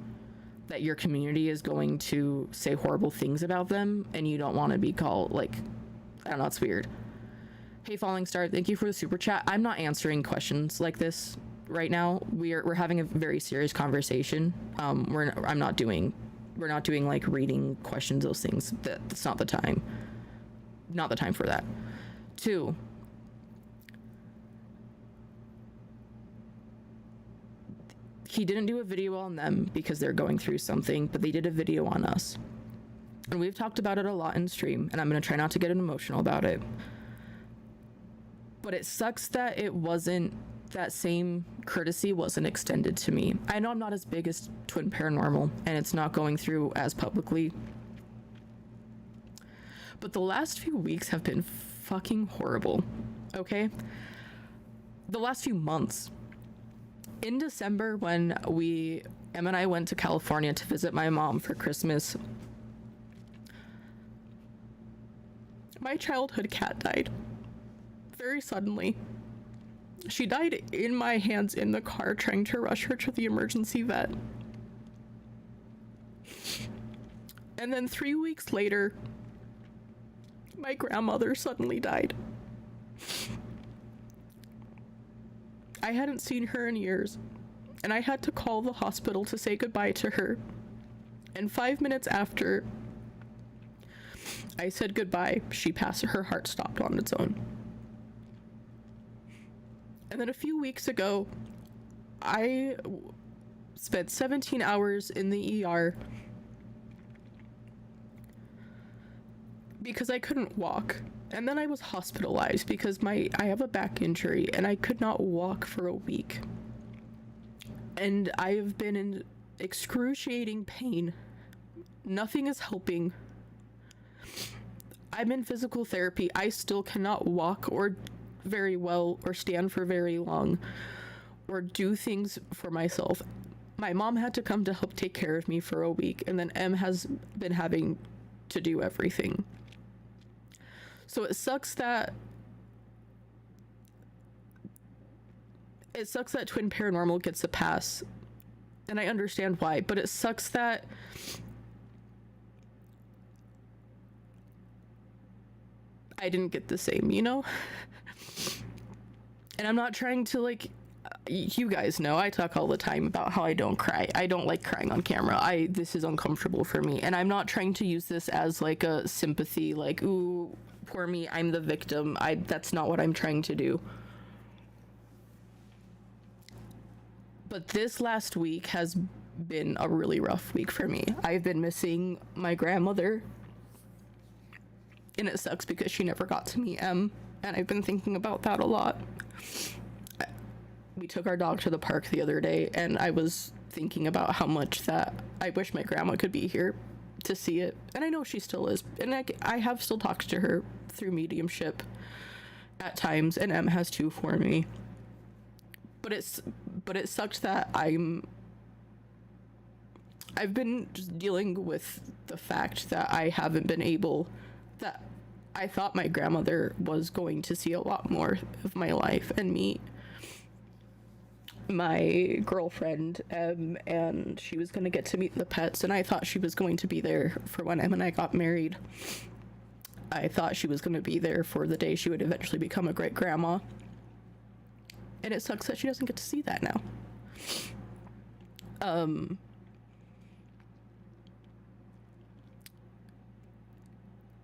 Speaker 1: that your community is going to say horrible things about them, and you don't want to be called, like, I don't know, it's weird. Hey, Falling Star, thank you for the super chat. I'm not answering questions like this right now. We're having a very serious conversation. We're not doing like reading questions, those things. That's not the time. Not the time for that. 2, he didn't do a video on them because they're going through something, but they did a video on us. And we've talked about it a lot in stream, and I'm going to try not to get emotional about it. But it sucks that that same courtesy wasn't extended to me. I know I'm not as big as Twin Paranormal, and it's not going through as publicly. But the last few weeks have been fucking horrible, okay? The last few months. In December, when Em and I went to California to visit my mom for Christmas, my childhood cat died. Very suddenly. She died in my hands in the car, trying to rush her to the emergency vet. And then 3 weeks later, my grandmother suddenly died. I hadn't seen her in years, and I had to call the hospital to say goodbye to her. And 5 minutes after I said goodbye, she passed. Her heart stopped on its own. And then a few weeks ago, I spent 17 hours in the ER because I couldn't walk. And then I was hospitalized because I have a back injury and I could not walk for a week. And I have been in excruciating pain. Nothing is helping. I'm in physical therapy. I still cannot walk or very well or stand for very long or do things for myself. My mom had to come to help take care of me for a week, and then Em has been having to do everything. So it sucks that Twin Paranormal gets a pass, and I understand why, but it sucks that I didn't get the same, you know? And I'm not trying to, like, you guys know I talk all the time about how I don't cry. I don't like crying on camera. This is uncomfortable for me, and I'm not trying to use this as like a sympathy, like, ooh, poor me, I'm the victim. That's not what I'm trying to do. But this last week has been a really rough week for me. I've been missing my grandmother, and it sucks because she never got to meet Em, and I've been thinking about that a lot. we took our dog to the park the other day, and I was thinking about how much that I wish my grandma could be here to see it. And I know she still is. And I have still talked to her through mediumship at times, and Em has too for me. But it sucked that I've been just dealing with the fact that I haven't been able, that I thought my grandmother was going to see a lot more of my life and meet my girlfriend, and she was going to get to meet the pets, and I thought she was going to be there for when Em and I got married. I thought she was going to be there for the day she would eventually become a great grandma. And it sucks that she doesn't get to see that now.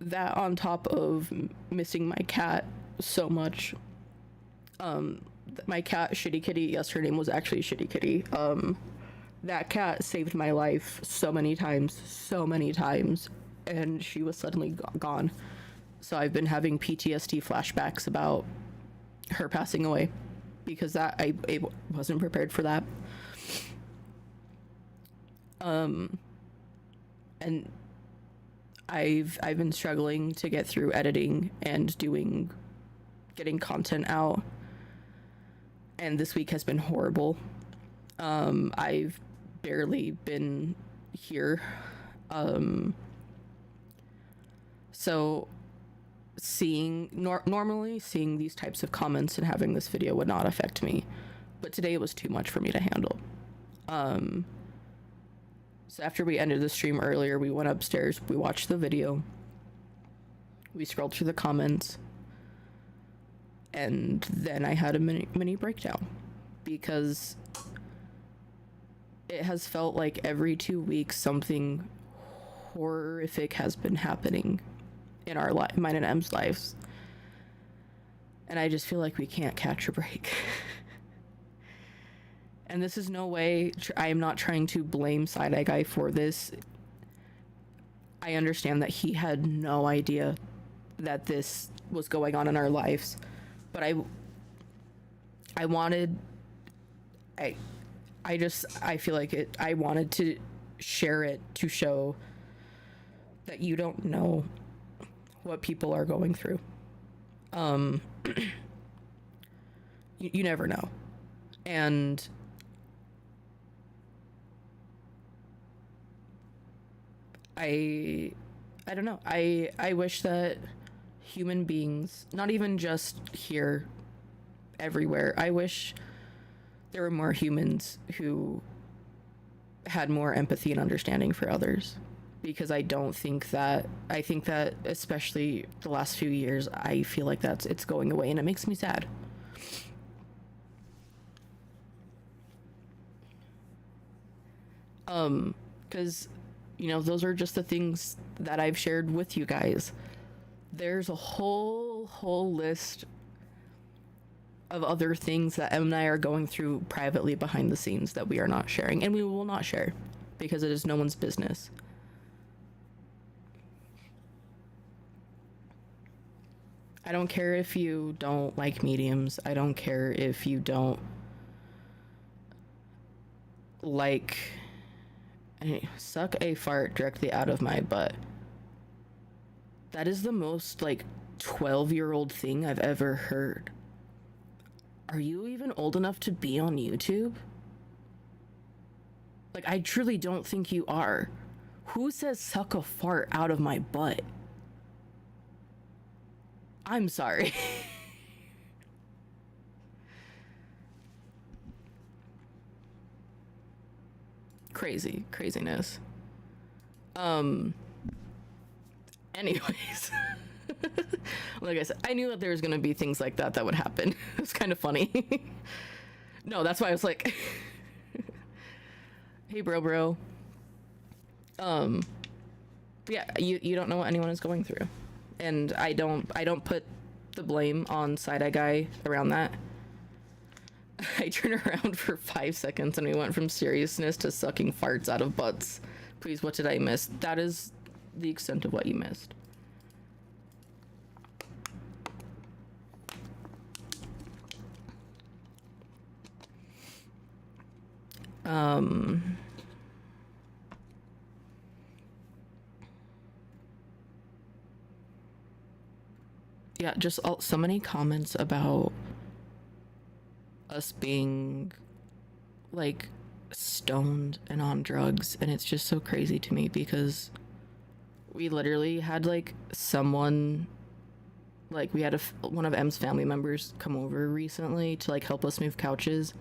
Speaker 1: That on top of missing my cat so much. My cat, Shitty Kitty, yes, her name was actually Shitty Kitty. That cat saved my life so many times, and she was suddenly gone. So I've been having PTSD flashbacks about her passing away, because I wasn't prepared for that. And I've been struggling to get through editing and getting content out, and this week has been horrible. I've barely been here. So normally seeing these types of comments and having this video would not affect me, but today it was too much for me to handle. So after we ended the stream earlier, we went upstairs, we watched the video, we scrolled through the comments, and then I had a mini breakdown, because it has felt like every 2 weeks something horrific has been happening in our mine and Em's lives, and I just feel like we can't catch a break. And this is no way, I am not trying to blame Side-Eye Guy for this. I understand that he had no idea that this was going on in our lives, but I feel like I wanted to share it to show that you don't know what people are going through. You never know. And I don't know. I wish that human beings, not even just here, everywhere, I wish there were more humans who had more empathy and understanding for others, because I think that especially the last few years, I feel like it's going away, and it makes me sad. Because those are just the things that I've shared with you guys. There's a whole list of other things that Em and I are going through privately behind the scenes that we are not sharing, and we will not share, because it is no one's business. I don't care if you don't like mediums. I don't care if you don't like... suck a fart directly out of my butt. That is the most 12-year-old thing I've ever heard. Are you even old enough to be on YouTube? I truly don't think you are. Who says suck a fart out of my butt? I'm sorry. Craziness. Anyways. Like I said, I knew that there was gonna be things like that would happen. It's kind of funny. No, that's why I was like, hey bro. Yeah, you don't know what anyone is going through. And I don't put the blame on Side-Eye Guy around that. I turned around for 5 seconds and we went from seriousness to sucking farts out of butts. Please, what did I miss? That is the extent of what you missed. Yeah, just so many comments about us being like stoned and on drugs, and it's just so crazy to me because we literally had like someone, like we had one of M's family members come over recently to like help us move couches,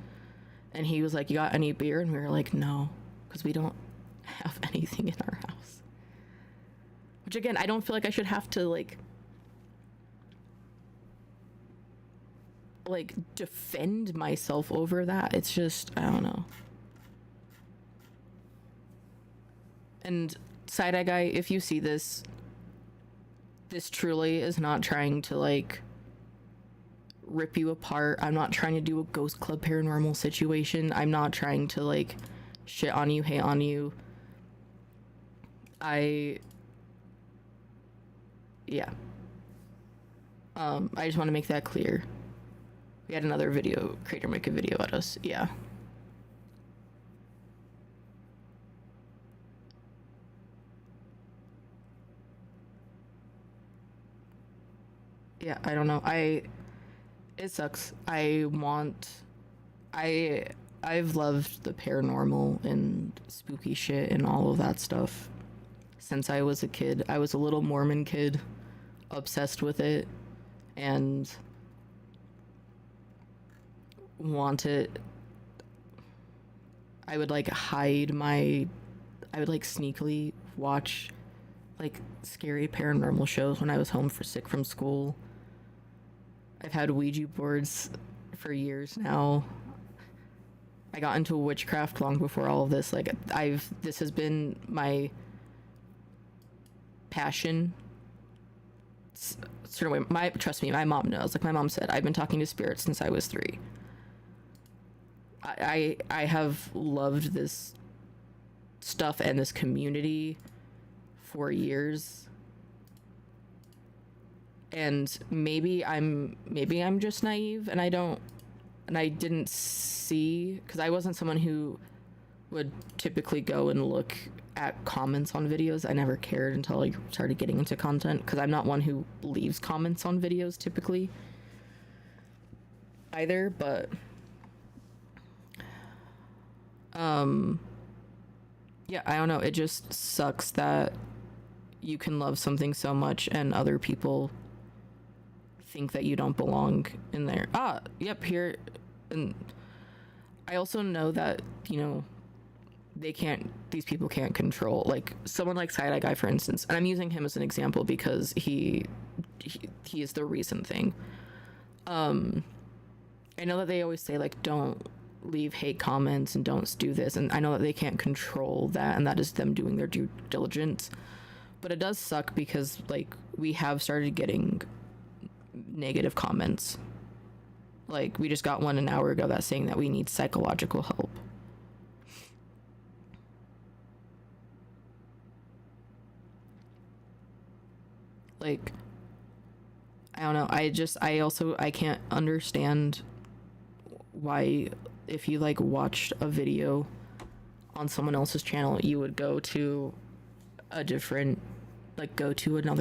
Speaker 1: and he was like, "You got any beer?" And we were like, "No," because we don't have anything in our house. Which again, I don't feel like I should have to like defend myself over that. It's just, I don't know. And side-eye guy, if you see this truly is not trying to like rip you apart. I'm not trying to do a Ghost Club Paranormal situation. I'm not trying to like shit on you, hate on you. Yeah. I just want to make that clear. We had another video creator make a video at us. Yeah. Yeah, I don't know. It sucks. I've loved the paranormal and spooky shit and all of that stuff since I was a kid. I was a little Mormon kid, obsessed with it, and I would like sneakily watch like scary paranormal shows when I was sick from school. I've had Ouija boards for years now. I got into witchcraft long before all of this. Like this has been my passion. Sort of way, trust me, my mom knows. Like my mom said, I've been talking to spirits since I was 3. I have loved this stuff and this community for years. And maybe I'm just naive and I didn't see, because I wasn't someone who would typically go and look at comments on videos. I never cared until I started getting into content, because I'm not one who leaves comments on videos typically either, but yeah, I don't know, it just sucks that you can love something so much and other people think that you don't belong in there. Yep, here. And I also know that, you know, these people can't control, like someone like Side-Eye Guy, for instance, and I'm using him as an example because he is the recent thing. I know that they always say like don't leave hate comments and don't do this, and I know that they can't control that, and that is them doing their due diligence, but it does suck because like we have started getting negative comments. Like we just got one an hour ago that's saying that we need psychological help. Like I don't know, I can't understand why, if you like watched a video on someone else's channel, you would go to another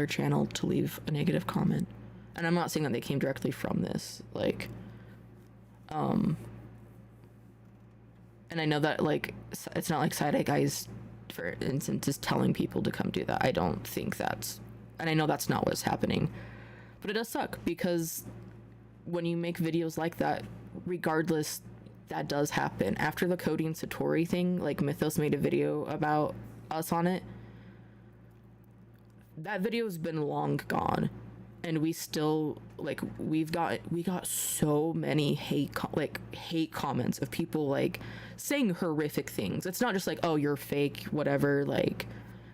Speaker 1: channel to leave a negative comment. And I'm not saying that they came directly from this, like and I know that like it's not like Side-Eye Guys, for instance, is telling people to come do that. I don't think that's, and I know that's not what's happening, but it does suck because when you make videos like that, regardless, that does happen. After the Cody and Satori thing, like Mythos made a video about us on it. That video's been long gone, and we still like we got so many hate comments of people like saying horrific things. It's not just like, oh, you're fake, whatever. Like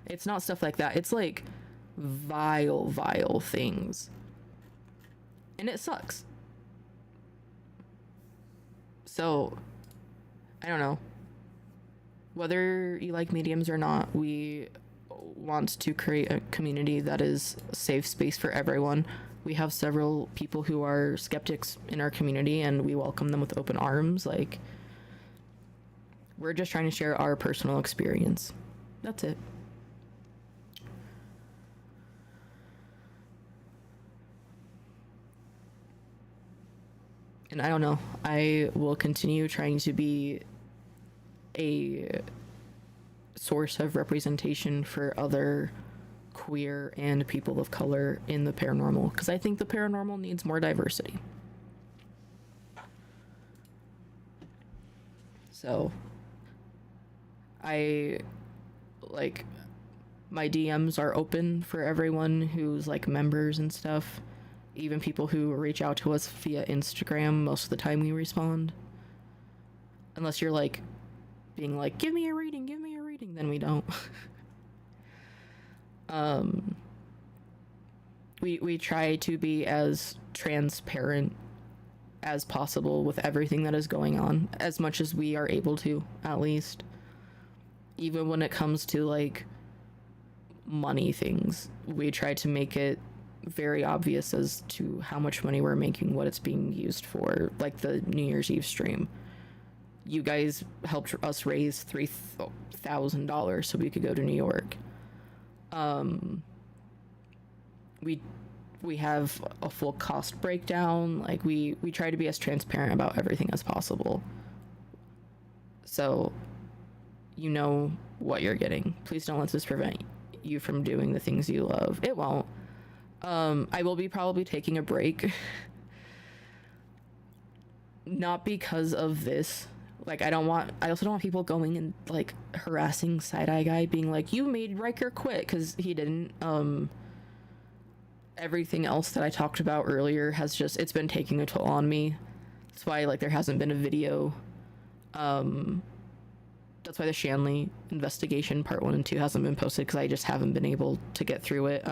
Speaker 1: it's not stuff like that. It's like vile things, and it sucks. So I don't know whether you like mediums or not. We want to create a community that is a safe space for everyone. We have several people who are skeptics in our community, and we welcome them with open arms. Like We're just trying to share our personal experience. That's it. And I don't know, I will continue trying to be a source of representation for other queer and people of color in the paranormal, because I think the paranormal needs more diversity. So I like, my DMs are open for everyone who's like members and stuff. Even people who reach out to us via Instagram, most of the time we respond. Unless you're like being like, give me a reading, then we don't. We try to be as transparent as possible with everything that is going on, as much as we are able to, at least. Even when it comes to like money things, we try to make it very obvious as to how much money we're making, what it's being used for. Like the New Year's Eve stream, you guys helped us raise $3,000 so we could go to New York. We have a full cost breakdown. Like we try to be as transparent about everything as possible, so you know what you're getting. Please don't let this prevent you from doing the things you love. It won't. I will be probably taking a break. Not because of this. Like, I also don't want people going and, like, harassing Side-Eye Guy, being like, you made Riker quit, because he didn't. Everything else that I talked about earlier has just, it's been taking a toll on me. That's why, like, there hasn't been a video. That's why the Shanley investigation part 1 and 2 hasn't been posted, because I just haven't been able to get through it.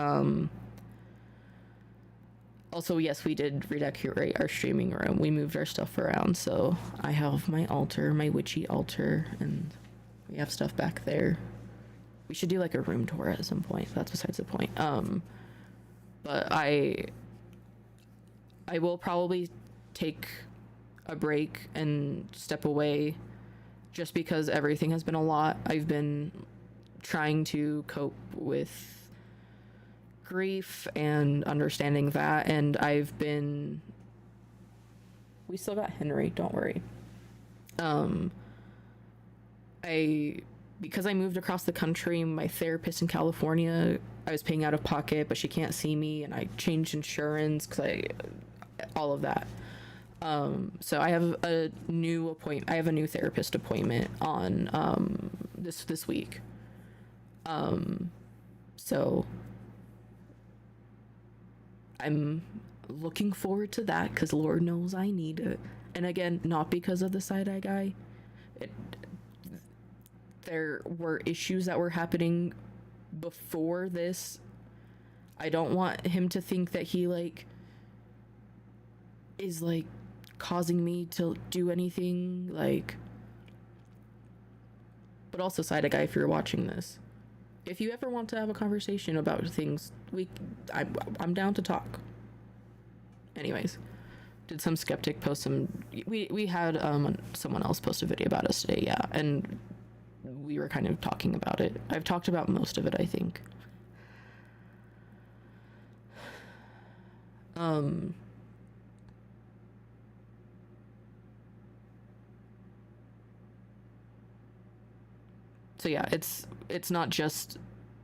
Speaker 1: Also, yes, we did redecorate our streaming room. We moved our stuff around, so I have my altar, my witchy altar, and we have stuff back there. We should do like a room tour at some point. That's besides the point. But I will probably take a break and step away, just because everything has been a lot. I've been trying to cope with grief and understanding that, and we still got Henry, don't worry. Because I moved across the country, my therapist in California, I was paying out of pocket, but she can't see me, and I changed insurance all of that. So I have a new therapist appointment on this week. So I'm looking forward to that, because Lord knows I need it. And again, not because of the Side-Eye Guy. There were issues that were happening before this. I don't want him to think that he is causing me to do anything, but also, Side-Eye Guy, if you're watching this, if you ever want to have a conversation about things, I'm down to talk. Anyways, did some skeptic post we had someone else post a video about us today, yeah, and we were kind of talking about it. I've talked about most of it, I think. So yeah, it's not just,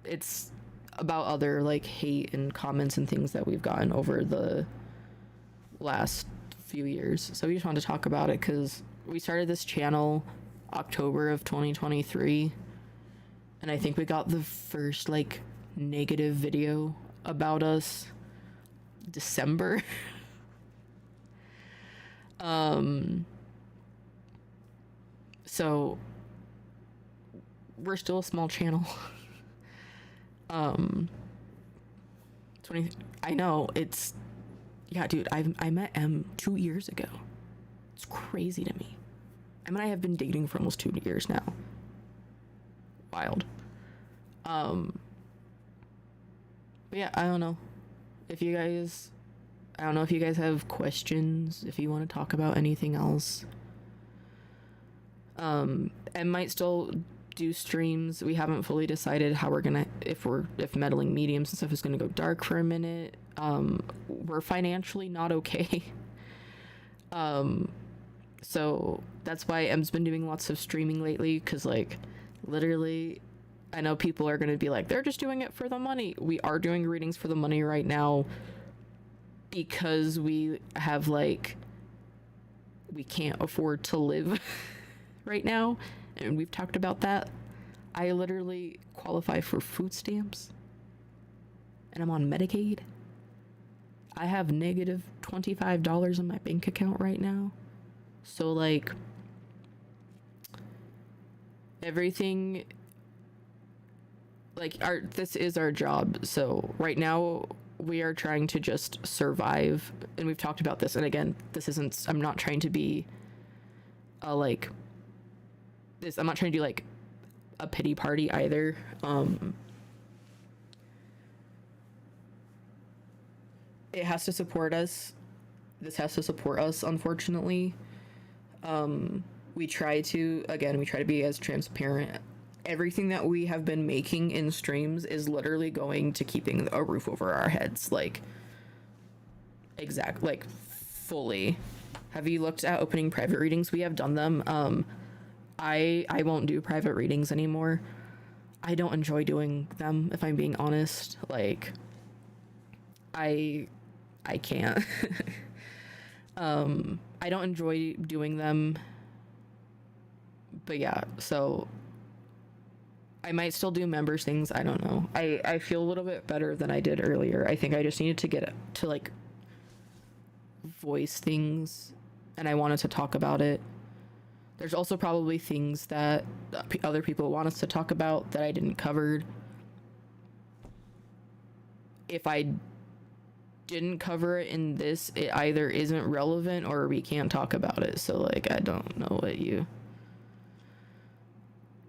Speaker 1: it's about other hate and comments and things that we've gotten over the last few years. So we just wanted to talk about it, because we started this channel October of 2023, and I think we got the first negative video about us December. So we're still a small channel. I know, it's, yeah, dude, I met M 2 years ago. It's crazy to me. Em and I have been dating for almost 2 years now. Wild. But yeah, I don't know if you guys have questions, if you want to talk about anything else. And might still do streams. We haven't fully decided how we're gonna, if meddling mediums and stuff is gonna go dark for a minute. We're financially not okay. So that's why Em's been doing lots of streaming lately, because like literally I know people are gonna be like, they're just doing it for the money. We are doing readings for the money right now because we have like, we can't afford to live right now, and we've talked about that. I literally qualify for food stamps and I'm on Medicaid. I have negative $25 in my bank account right now. So like everything, like this is our job. So right now we are trying to just survive, and we've talked about this. And again, this isn't, I'm not trying to be like this, I'm not trying to do like a pity party either. It has to support us. This has to support us, unfortunately. We try to be as transparent. Everything that we have been making in streams is literally going to keeping a roof over our heads, like fully. Have you looked at opening private readings? We have done them. I won't do private readings anymore. I don't enjoy doing them, if I'm being honest. Like I can't. I don't enjoy doing them. But yeah, so I might still do members things. I don't know. I feel a little bit better than I did earlier. I think I just needed to get to like voice things, and I wanted to talk about it. There's also probably things that other people want us to talk about that I didn't cover. If I didn't cover it in this, it either isn't relevant or we can't talk about it. So like, I don't know what you...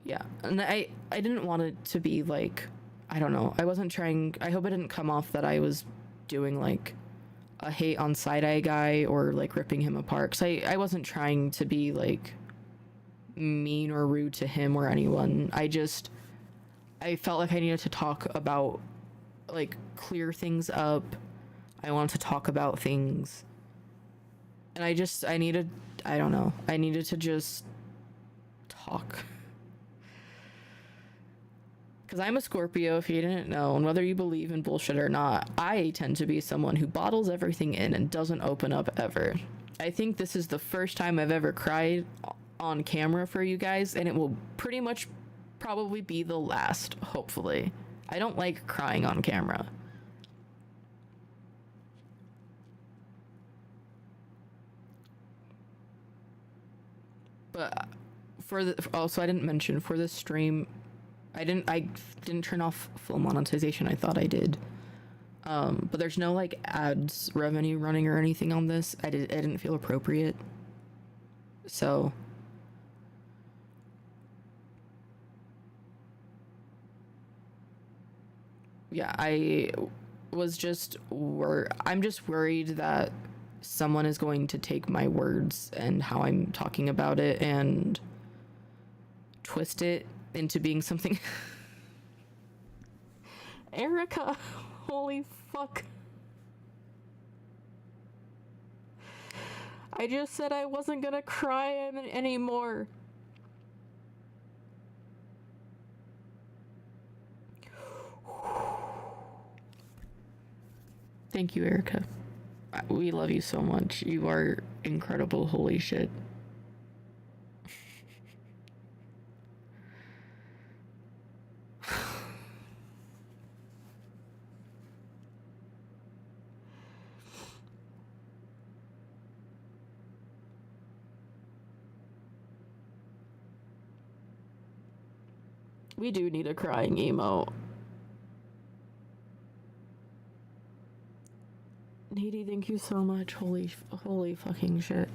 Speaker 1: Yeah, and I didn't want it to be like, I don't know. I wasn't trying... I hope it didn't come off that I was doing like a hate on side-eye guy or like ripping him apart. Because I wasn't trying to be like mean or rude to him or anyone. I felt like I needed to talk about, like, clear things up. I wanted to talk about things. And I needed to just talk. Because I'm a Scorpio, if you didn't know, and whether you believe in bullshit or not, I tend to be someone who bottles everything in and doesn't open up ever. I think this is the first time I've ever cried on camera for you guys, and it will pretty much probably be the last, hopefully. I don't like crying on camera. But also I didn't mention for this stream, I didn't turn off full monetization. I thought I did. But there's no like ads revenue running or anything on this. I didn't feel appropriate. So yeah, I'm just worried that someone is going to take my words and how I'm talking about it and twist it into being something. Erica, holy fuck. I just said I wasn't gonna cry anymore. Thank you, Erica. We love you so much. You are incredible. Holy shit. We do need a crying emote. Needy, thank you so much. Holy fucking shit.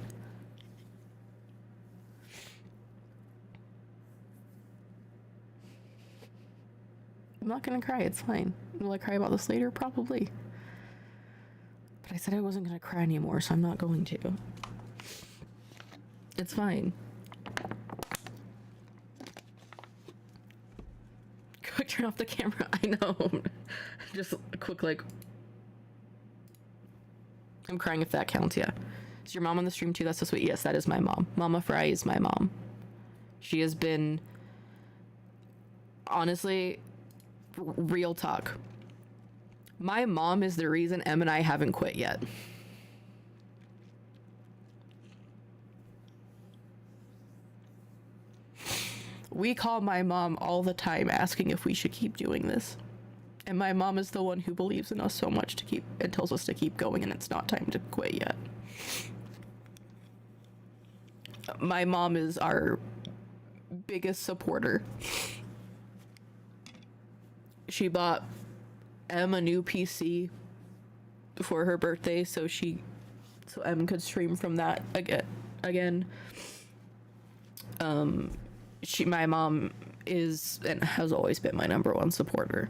Speaker 1: I'm not gonna cry, it's fine. Will I cry about this later? Probably. But I said I wasn't gonna cry anymore, so I'm not going to. It's fine. Turn off the camera. I know. Just a quick, like, I'm crying if that counts, yeah. Is your mom on the stream too? That's so sweet. Yes, that is my mom. Mama Fry is my mom. She has been, honestly, real talk. My mom is the reason Em and I haven't quit yet. We call my mom all the time asking if we should keep doing this. And my mom is the one who believes in us so much to keep and tells us to keep going, and it's not time to quit yet. My mom is our biggest supporter. She bought Em a new PC for her birthday so Em could stream from that again. My mom is and has always been my number one supporter.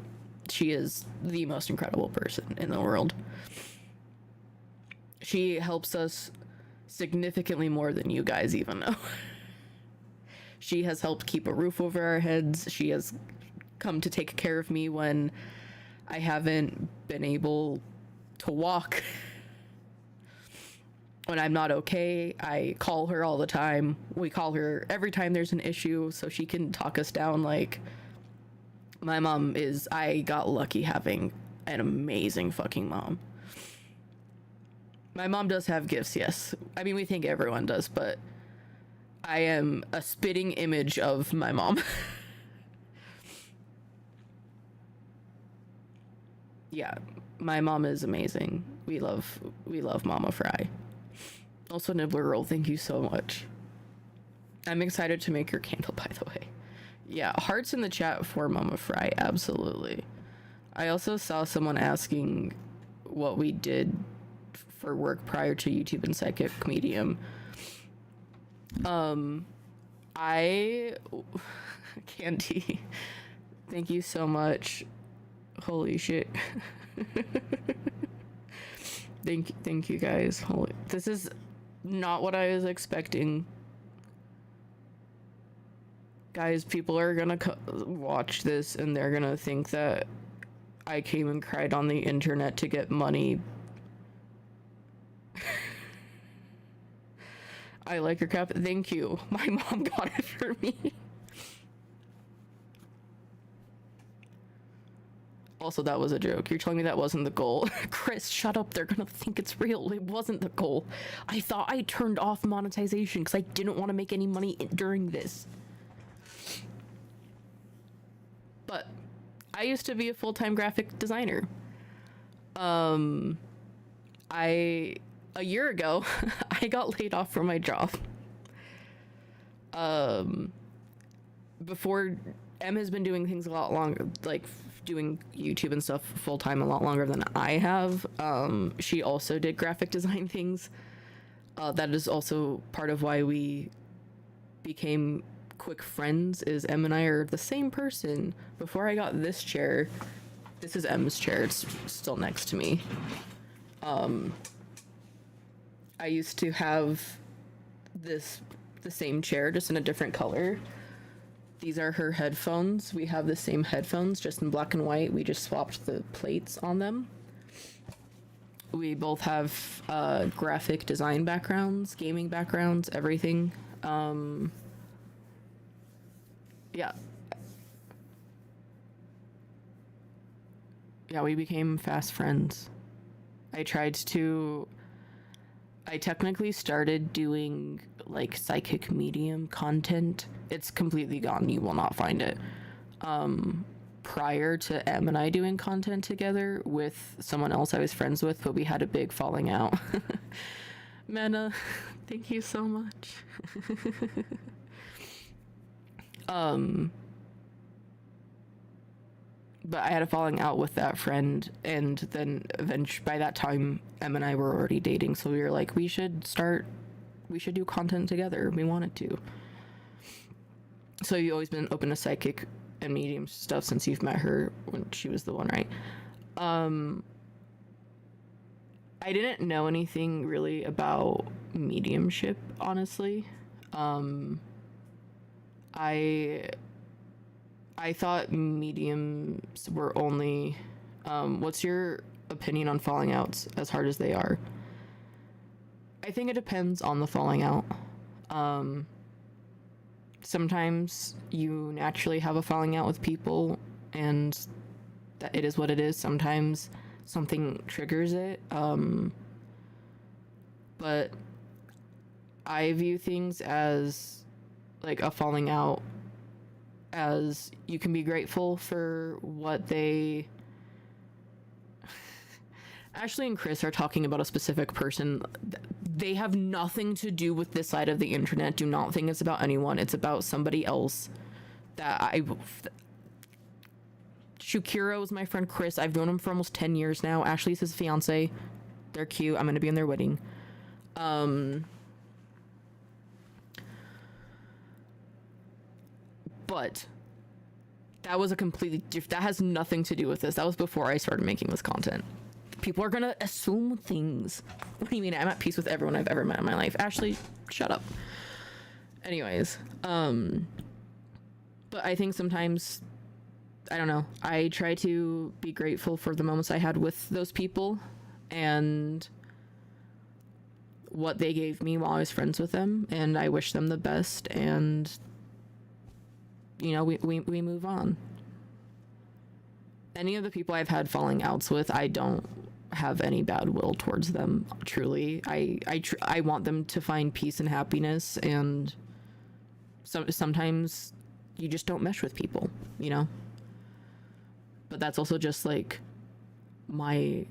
Speaker 1: She is the most incredible person in the world. She helps us significantly more than you guys even know. She has helped keep a roof over our heads. She has come to take care of me when I haven't been able to walk. When I'm not okay, I call her all the time. We call her every time there's an issue so she can talk us down. Like, my mom is, I got lucky having an amazing fucking mom. My mom does have gifts, yes. I mean, we think everyone does, but I am a spitting image of my mom. Yeah, my mom is amazing. We love Mama Fry. Also, Nibbler Roll, thank you so much. I'm excited to make your candle, by the way. Yeah, hearts in the chat for Mama Fry, absolutely. I also saw someone asking what we did for work prior to YouTube and Psychic Medium. Candy, thank you so much. Holy shit. Thank you guys. This is not what I was expecting. Guys, people are gonna watch this and they're gonna think that I came and cried on the internet to get money. I like your cap. Thank you. My mom got it for me. Also, that was a joke. You're telling me that wasn't the goal? Chris, shut up. They're gonna think it's real. It wasn't the goal. I thought I turned off monetization because I didn't want to make any money during this. But I used to be a full-time graphic designer. A year ago, I got laid off from my job. Before, Em has been doing things a lot longer, like doing YouTube and stuff full-time a lot longer than I have. She also did graphic design things. That is also part of why we became quick friends, is Em and I are the same person. Before I got this chair, this is Em's chair, it's still next to me. I used to have the same chair, just in a different color. These are her headphones. We have the same headphones, just in black and white. We just swapped the plates on them. We both have graphic design backgrounds, gaming backgrounds, everything. Yeah. Yeah, we became fast friends. I technically started doing like psychic medium content. It's completely gone. You will not find it. Prior to Em and I doing content together with someone else I was friends with, but we had a big falling out. Mena, thank you so much. But I had a falling out with that friend, and then eventually, by that time, Em and I were already dating, so we were like, we should do content together. We wanted to. So you've always been open to psychic and medium stuff since you've met her when she was the one, right? I didn't know anything really about mediumship, honestly. I I thought mediums were only. What's your opinion on falling outs, as hard as they are? I think it depends on the falling out. Sometimes you naturally have a falling out with people, and that it is what it is. Sometimes something triggers it. But I view things as like a falling out, as you can be grateful for what they. Ashley and Chris are talking about a specific person. They have nothing to do with this side of the internet. Do not think it's about anyone. It's about somebody else Shukiro is my friend Chris. I've known him for almost 10 years now. Ashley's his fiance. They're cute. I'm going to be in their wedding. But that was a completely different, that has nothing to do with this. That was before I started making this content. People are gonna assume things. What do you mean? I'm at peace with everyone I've ever met in my life. Ashley, shut up. Anyways, but I think sometimes, I don't know, I try to be grateful for the moments I had with those people and what they gave me while I was friends with them, and I wish them the best, and you know, we move on. Any of the people I've had falling outs with, I don't have any bad will towards them, truly. I want them to find peace and happiness, and sometimes you just don't mesh with people, you know? But that's also just like my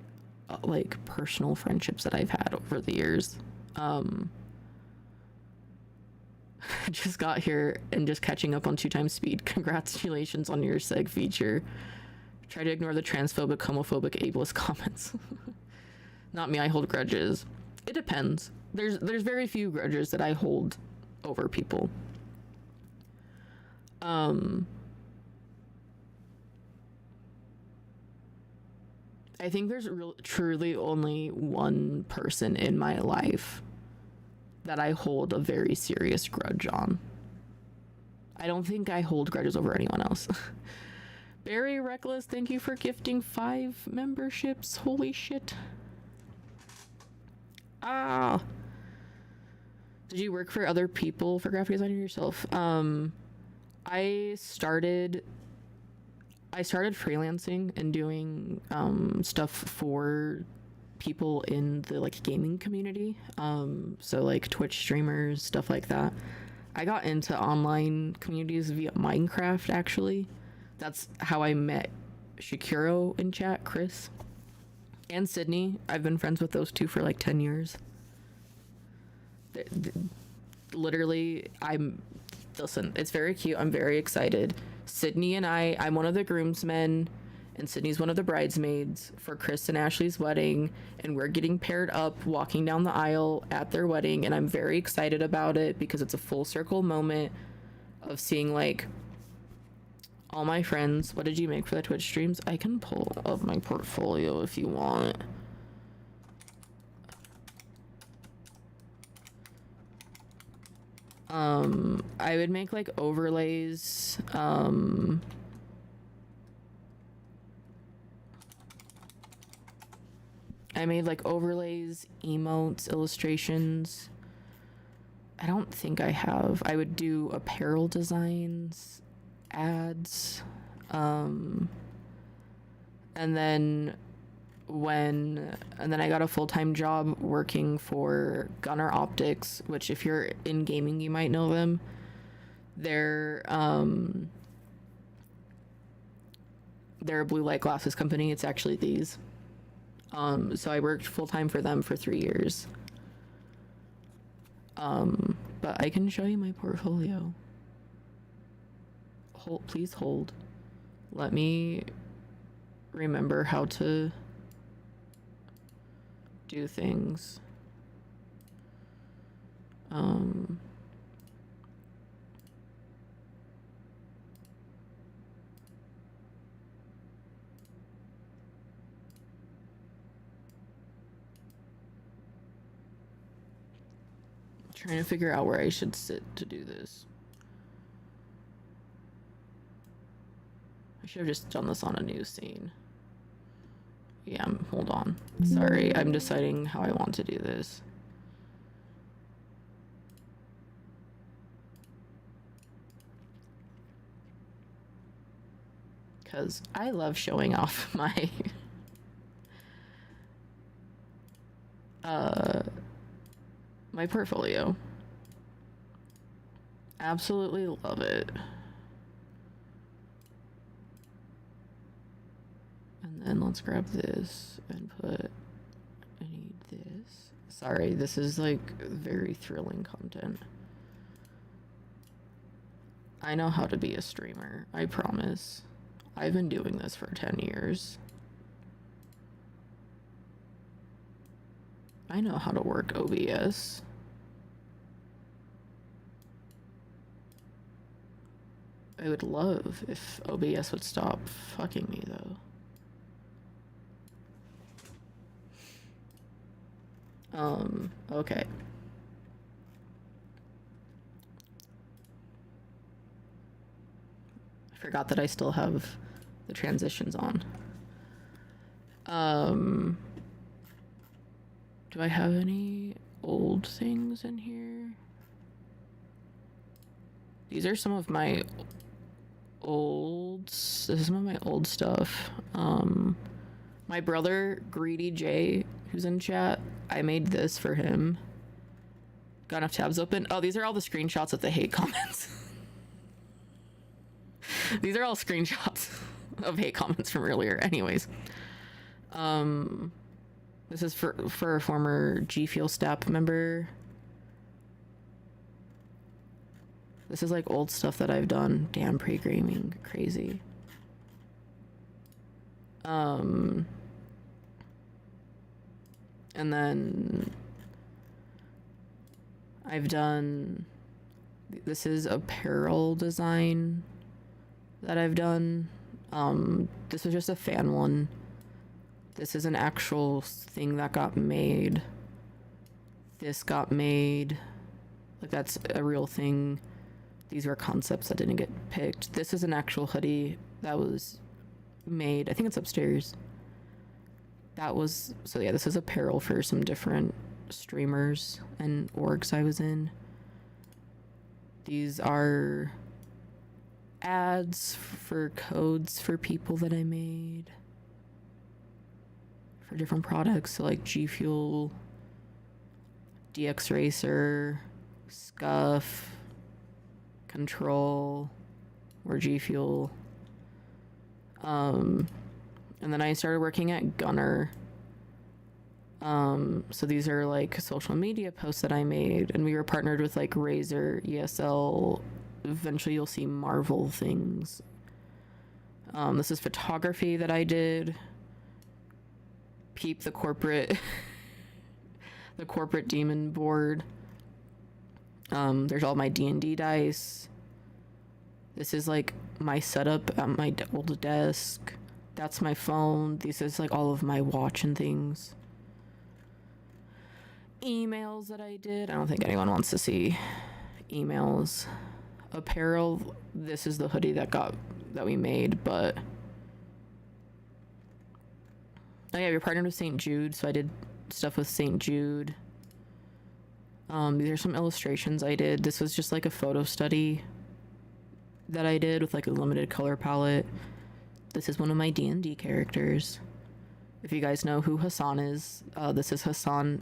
Speaker 1: like personal friendships that I've had over the years. Just got here and just catching up on 2x speed. Congratulations on your seg feature. Try to ignore the transphobic, homophobic, ableist comments. Not me, I hold grudges. It depends. There's very few grudges that I hold over people. I think there's truly only one person in my life that I hold a very serious grudge on. I don't think I hold grudges over anyone else. Very Reckless, thank you for gifting 5 memberships. Holy shit. Ah. Did you work for other people for graphic design or yourself? I started freelancing and doing stuff for people in the like gaming community, so like Twitch streamers, stuff like that. I got into online communities via Minecraft, actually. That's how I met Shakiro in chat, Chris, and Sydney. I've been friends with those two for like 10 years. Literally, listen, it's very cute. I'm very excited. Sydney and I'm one of the groomsmen, and Sydney's one of the bridesmaids for Chris and Ashley's wedding, and we're getting paired up walking down the aisle at their wedding, and I'm very excited about it because it's a full circle moment of seeing like all my friends. What did you make for the Twitch streams? I can pull up my portfolio if you want. I would make like overlays. I made like overlays, emotes, illustrations. I don't think I have. I would do apparel designs, ads, and then I got a full-time job working for Gunner Optics, which if you're in gaming, you might know them. They're a blue light glasses company. It's actually these. So I worked full-time for them for 3 years. But I can show you my portfolio. Please hold. Let me remember how to do things. Trying to figure out where I should sit to do this. I should have just done this on a new scene. Yeah, hold on. Sorry, I'm deciding how I want to do this. Because I love showing off my my portfolio. Absolutely love it. And then let's grab this and put, I need this. Sorry, this is like very thrilling content. I know how to be a streamer, I promise. I've been doing this for 10 years. I know how to work OBS. I would love if OBS would stop fucking me though. Okay. I forgot that I still have the transitions on. Do I have any old things in here? These are some of my this is some of my old stuff. My brother, Greedy J, who's in chat, I made this for him. Got enough tabs open? Oh, these are all the screenshots of the hate comments. These are all screenshots of hate comments from earlier. Anyways. This is for a former G Fuel staff member. This is like old stuff that I've done. Damn, pre-gaming, crazy. And then I've done, this is apparel design that I've done. This was just a fan one. This is an actual thing that got made. This got made. Like, that's a real thing. These were concepts that didn't get picked. This is an actual hoodie that was made. I think it's upstairs. That was, so yeah, this is apparel for some different streamers and orgs I was in. These are ads for codes for people that I made for different products, so like G Fuel, DX Racer, Scuff, Control, or G Fuel. And then I started working at Gunner. So these are like social media posts that I made, and we were partnered with like Razer, ESL. Eventually you'll see Marvel things. This is photography that I did. Peep the corporate the corporate demon board. There's all my D&D dice. This is like my setup at my old desk. That's my phone. This is like all of my watch and things. Emails that I did. I don't think anyone wants to see emails. Apparel. This is the hoodie that we made, but oh yeah, we're partnered with St. Jude, so I did stuff with St. Jude. These are some illustrations I did. This was just like a photo study that I did with like a limited color palette. This is one of my D&D characters. If you guys know who Hassan is, this is Hassan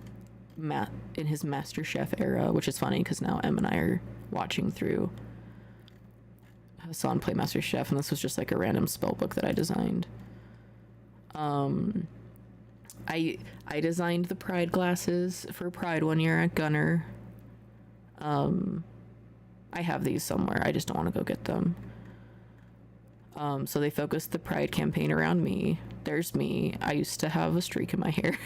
Speaker 1: in his Master Chef era, which is funny because now Em and I are watching through Hassan play Master Chef, and this was just like a random spell book that I designed. I designed the Pride glasses for Pride one year at Gunner. I have these somewhere. I just don't want to go get them. So they focused the Pride campaign around me. There's me. I used to have a streak in my hair.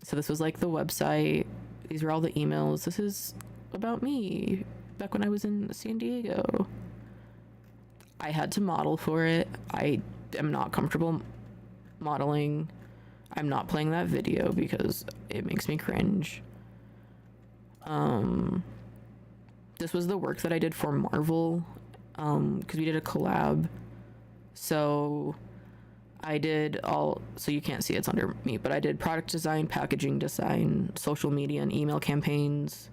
Speaker 1: So this was like the website. These were all the emails. This is about me back when I was in San Diego. I had to model for it. I am not comfortable modeling. I'm not playing that video because it makes me cringe. this was the work that I did for Marvel, because we did a collab. So I did so you can't see it's under me, but I did product design, packaging design, social media and email campaigns,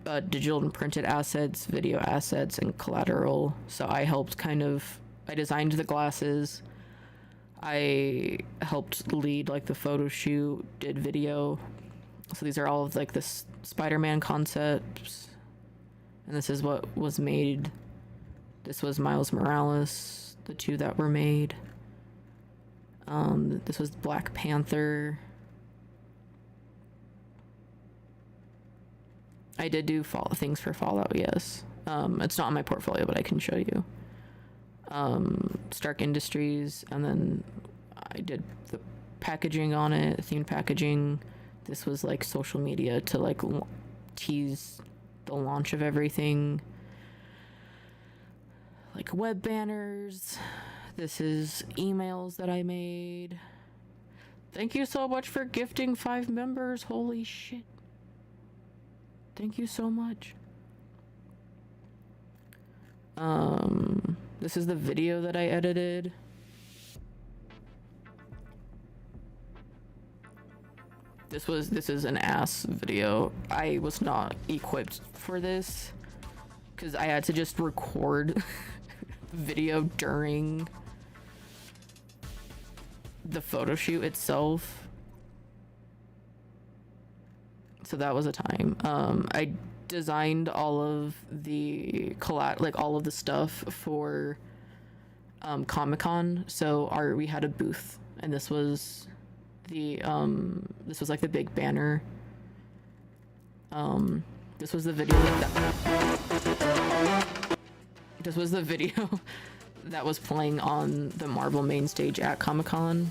Speaker 1: digital and printed assets, video assets, and collateral. So I helped I designed the glasses. I helped lead like the photo shoot, did video. So these are all of like the Spider-Man concepts. And this is what was made. This was Miles Morales, the two that were made. This was Black Panther. I did do things for Fallout, yes. It's not in my portfolio, but I can show you. Stark Industries, and then I did the packaging on it, themed packaging. This was like social media to like tease the launch of everything. Like web banners. This is emails that I made. Thank you so much for gifting 5 members. Holy shit. Thank you so much. This is the video that I edited. This is an ass video. I was not equipped for this because I had to just record video during the photo shoot itself. So that was a time. I designed all of the all of the stuff for Comic-Con. So we had a booth, and this was like the big banner. This was the video that was playing on the Marvel main stage at Comic-Con.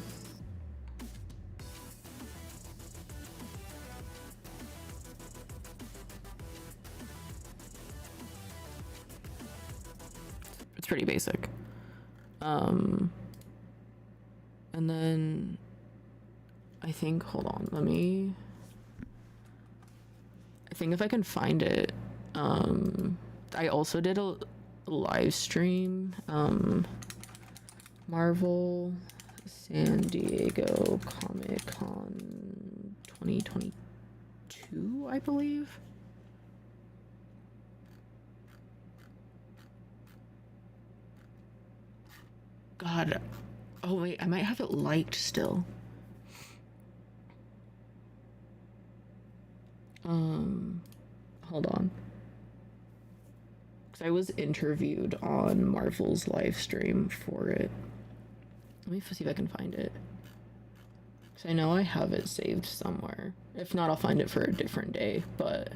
Speaker 1: It's pretty basic. And then I think, hold on, I think if I can find it, I also did a live stream, Marvel San Diego Comic-Con 2022, I believe. God, oh wait, I might have it liked still. Hold on. Because I was interviewed on Marvel's live stream for it. Let me see if I can find it. Because I know I have it saved somewhere. If not, I'll find it for a different day, but...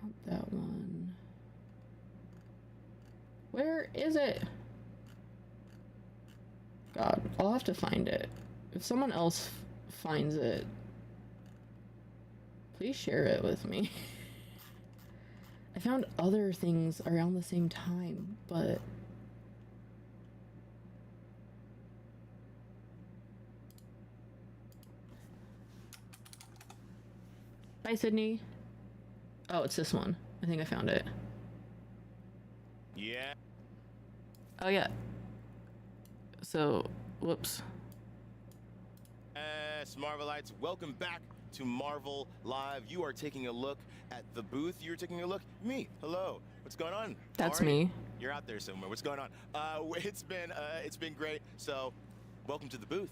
Speaker 1: not that one. Where is it? God, I'll have to find it. If someone else finds it, please share it with me. I found other things around the same time, but... Bye, Sydney. Oh, it's this one. I think I found it.
Speaker 2: Yeah.
Speaker 1: Oh, yeah. So, whoops.
Speaker 2: Marvelites, welcome back to Marvel Live. You are taking a look at the booth. You're taking a look at me. Hello. What's going on?
Speaker 1: That's me.
Speaker 2: You're out there somewhere. What's going on? It's been great. So, welcome to the booth.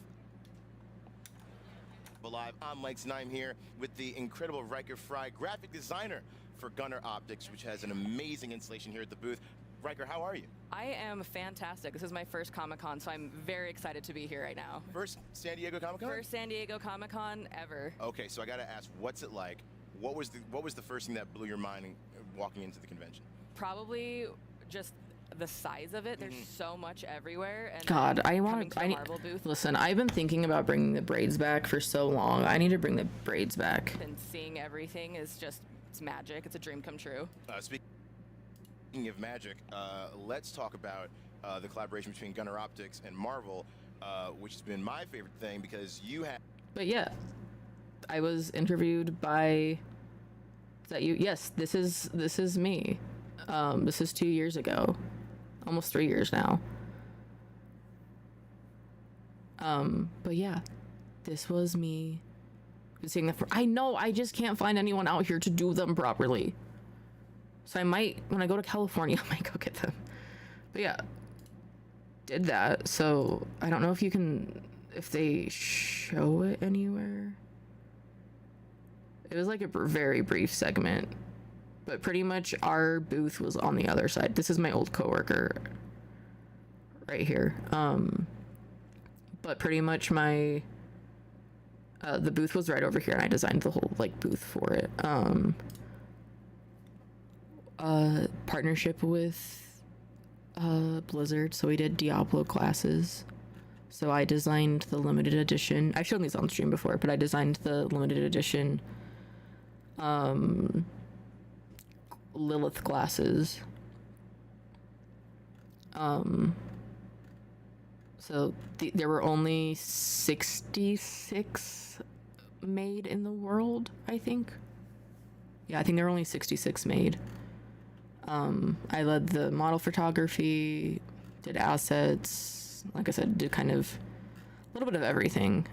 Speaker 2: Live. I'm Mike and I'm here with the incredible Riker Fry, graphic designer for Gunner Optics, which has an amazing installation here at the booth. Riker, how are you?
Speaker 3: I am fantastic. This is my first Comic-Con, so I'm very excited to be here right now.
Speaker 2: First San Diego Comic-Con?
Speaker 3: First San Diego Comic-Con ever.
Speaker 2: Okay, so I gotta ask, what's it like? What was the first thing that blew your mind walking into the convention?
Speaker 3: Probably just the size of it. There's so much everywhere. And
Speaker 1: God, I
Speaker 3: need
Speaker 1: Marvel booth. Listen, I've been thinking about bringing the braids back for so long. I need to bring the braids back.
Speaker 3: And seeing everything is just, it's magic. It's a dream come true.
Speaker 2: Speaking of magic, let's talk about the collaboration between Gunner Optics and Marvel, which has been my favorite thing because you have.
Speaker 1: But yeah, I was interviewed by. Is that you? Yes, this is me. This is 2 years ago, almost 3 years now. But yeah, this was me. Been seeing that for. I know. I just can't find anyone out here to do them properly. So I might, when I go to California, I might go get them. But yeah, did that. So I don't know if they show it anywhere. It was like a very brief segment, but pretty much our booth was on the other side. This is my old coworker right here. But pretty much the booth was right over here, and I designed the whole like booth for it. Partnership with Blizzard, so we did Diablo classes. So I designed the limited edition. I've shown these on stream before, but I designed the limited edition Lilith glasses. So there were only 66 made in the world, I think. Yeah, I think there were only 66 made. I led the model photography, did assets, like I said, did kind of a little bit of everything.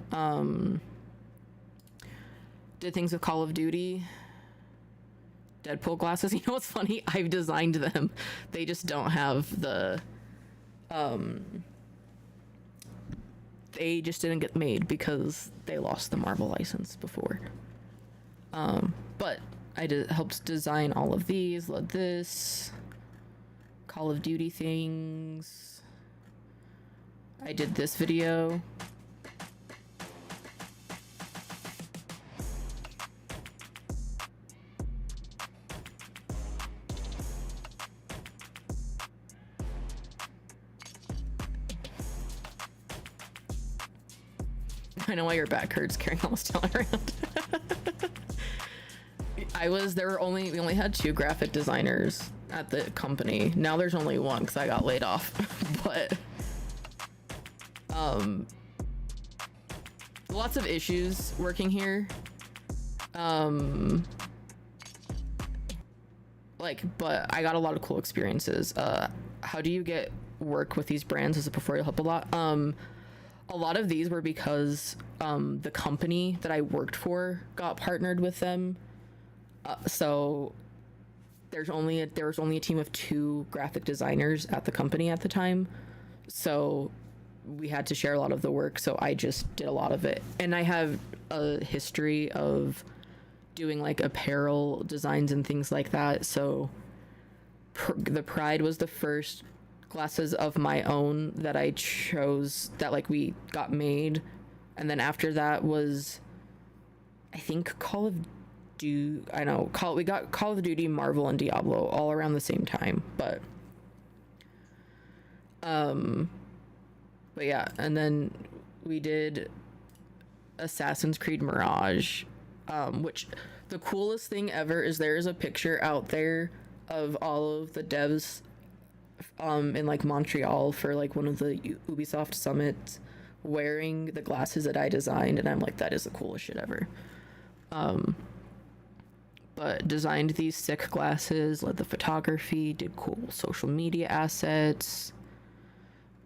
Speaker 1: Did things with Call of Duty, Deadpool glasses. You know what's funny? I've designed them. They just don't have the, they just didn't get made because they lost the Marvel license before. But I helped design all of these, led this, Call of Duty things. I did this video. I know why your back hurts carrying all this talent around. We only had 2 graphic designers at the company. Now there's only 1 because I got laid off. But lots of issues working here. But I got a lot of cool experiences. How do you get work with these brands as a portfolio help a lot? A lot of these were because the company that I worked for got partnered with them. So there was only a team of 2 graphic designers at the company at the time. So we had to share a lot of the work. So I just did a lot of it. And I have a history of doing like apparel designs and things like that. So the Pride was the first glasses of my own that I chose that like we got made, and then after that was I think we got Call of Duty, Marvel, and Diablo all around the same time, but yeah, and then we did Assassin's Creed Mirage, which the coolest thing ever is there is a picture out there of all of the devs in like Montreal for like one of the Ubisoft summits wearing the glasses that I designed, and I'm like, that is the coolest shit ever. But designed these sick glasses, led the photography, did cool social media assets,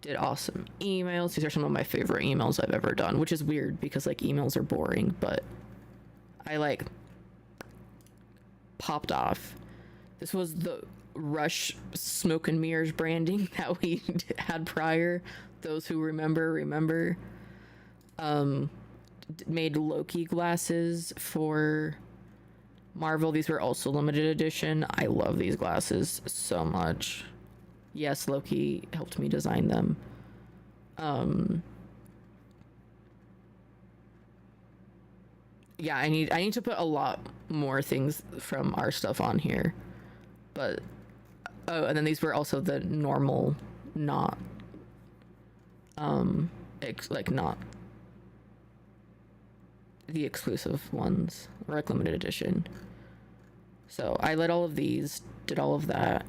Speaker 1: did awesome emails. These are some of my favorite emails I've ever done, which is weird because like emails are boring, but I like popped off. This was the Rush Smoke and Mirrors branding that we had prior. Those who remember. Made Loki glasses for Marvel. These were also limited edition. I love these glasses so much. Yes, Loki helped me design them. Yeah, I need to put a lot more things from our stuff on here. But and then these were also the normal, not not the exclusive ones, or like limited edition. So I lit all of these, did all of that.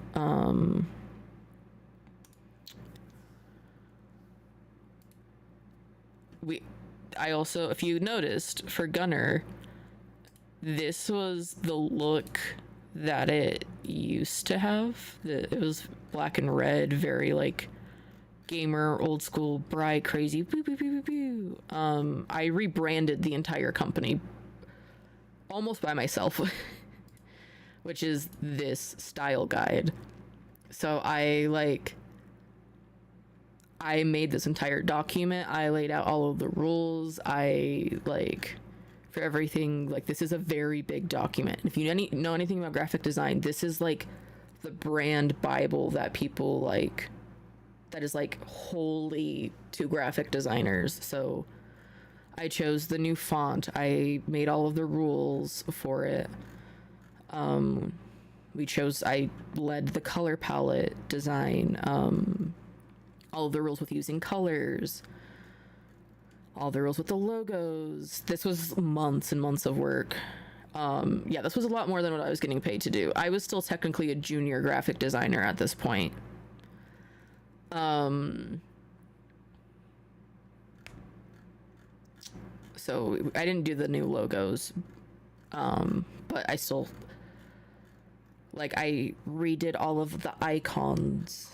Speaker 1: I also, if you noticed, for Gunner, this was the look that it used to have. It was black and red, very like gamer, old school, bright, crazy. Boo, boo, boo, boo, boo. I rebranded the entire company almost by myself, which is this style guide. So I made this entire document. I laid out all of the rules. For everything, like, this is a very big document. If you know anything about graphic design, this is like the brand Bible that people like, that is like holy to graphic designers. So I chose the new font. I made all of the rules for it. I led the color palette design, all of the rules with using colors, all the rules with the logos. This was months and months of work. This was a lot more than what I was getting paid to do. I was still technically a junior graphic designer at this point. So I didn't do the new logos, but I still, I redid all of the icons,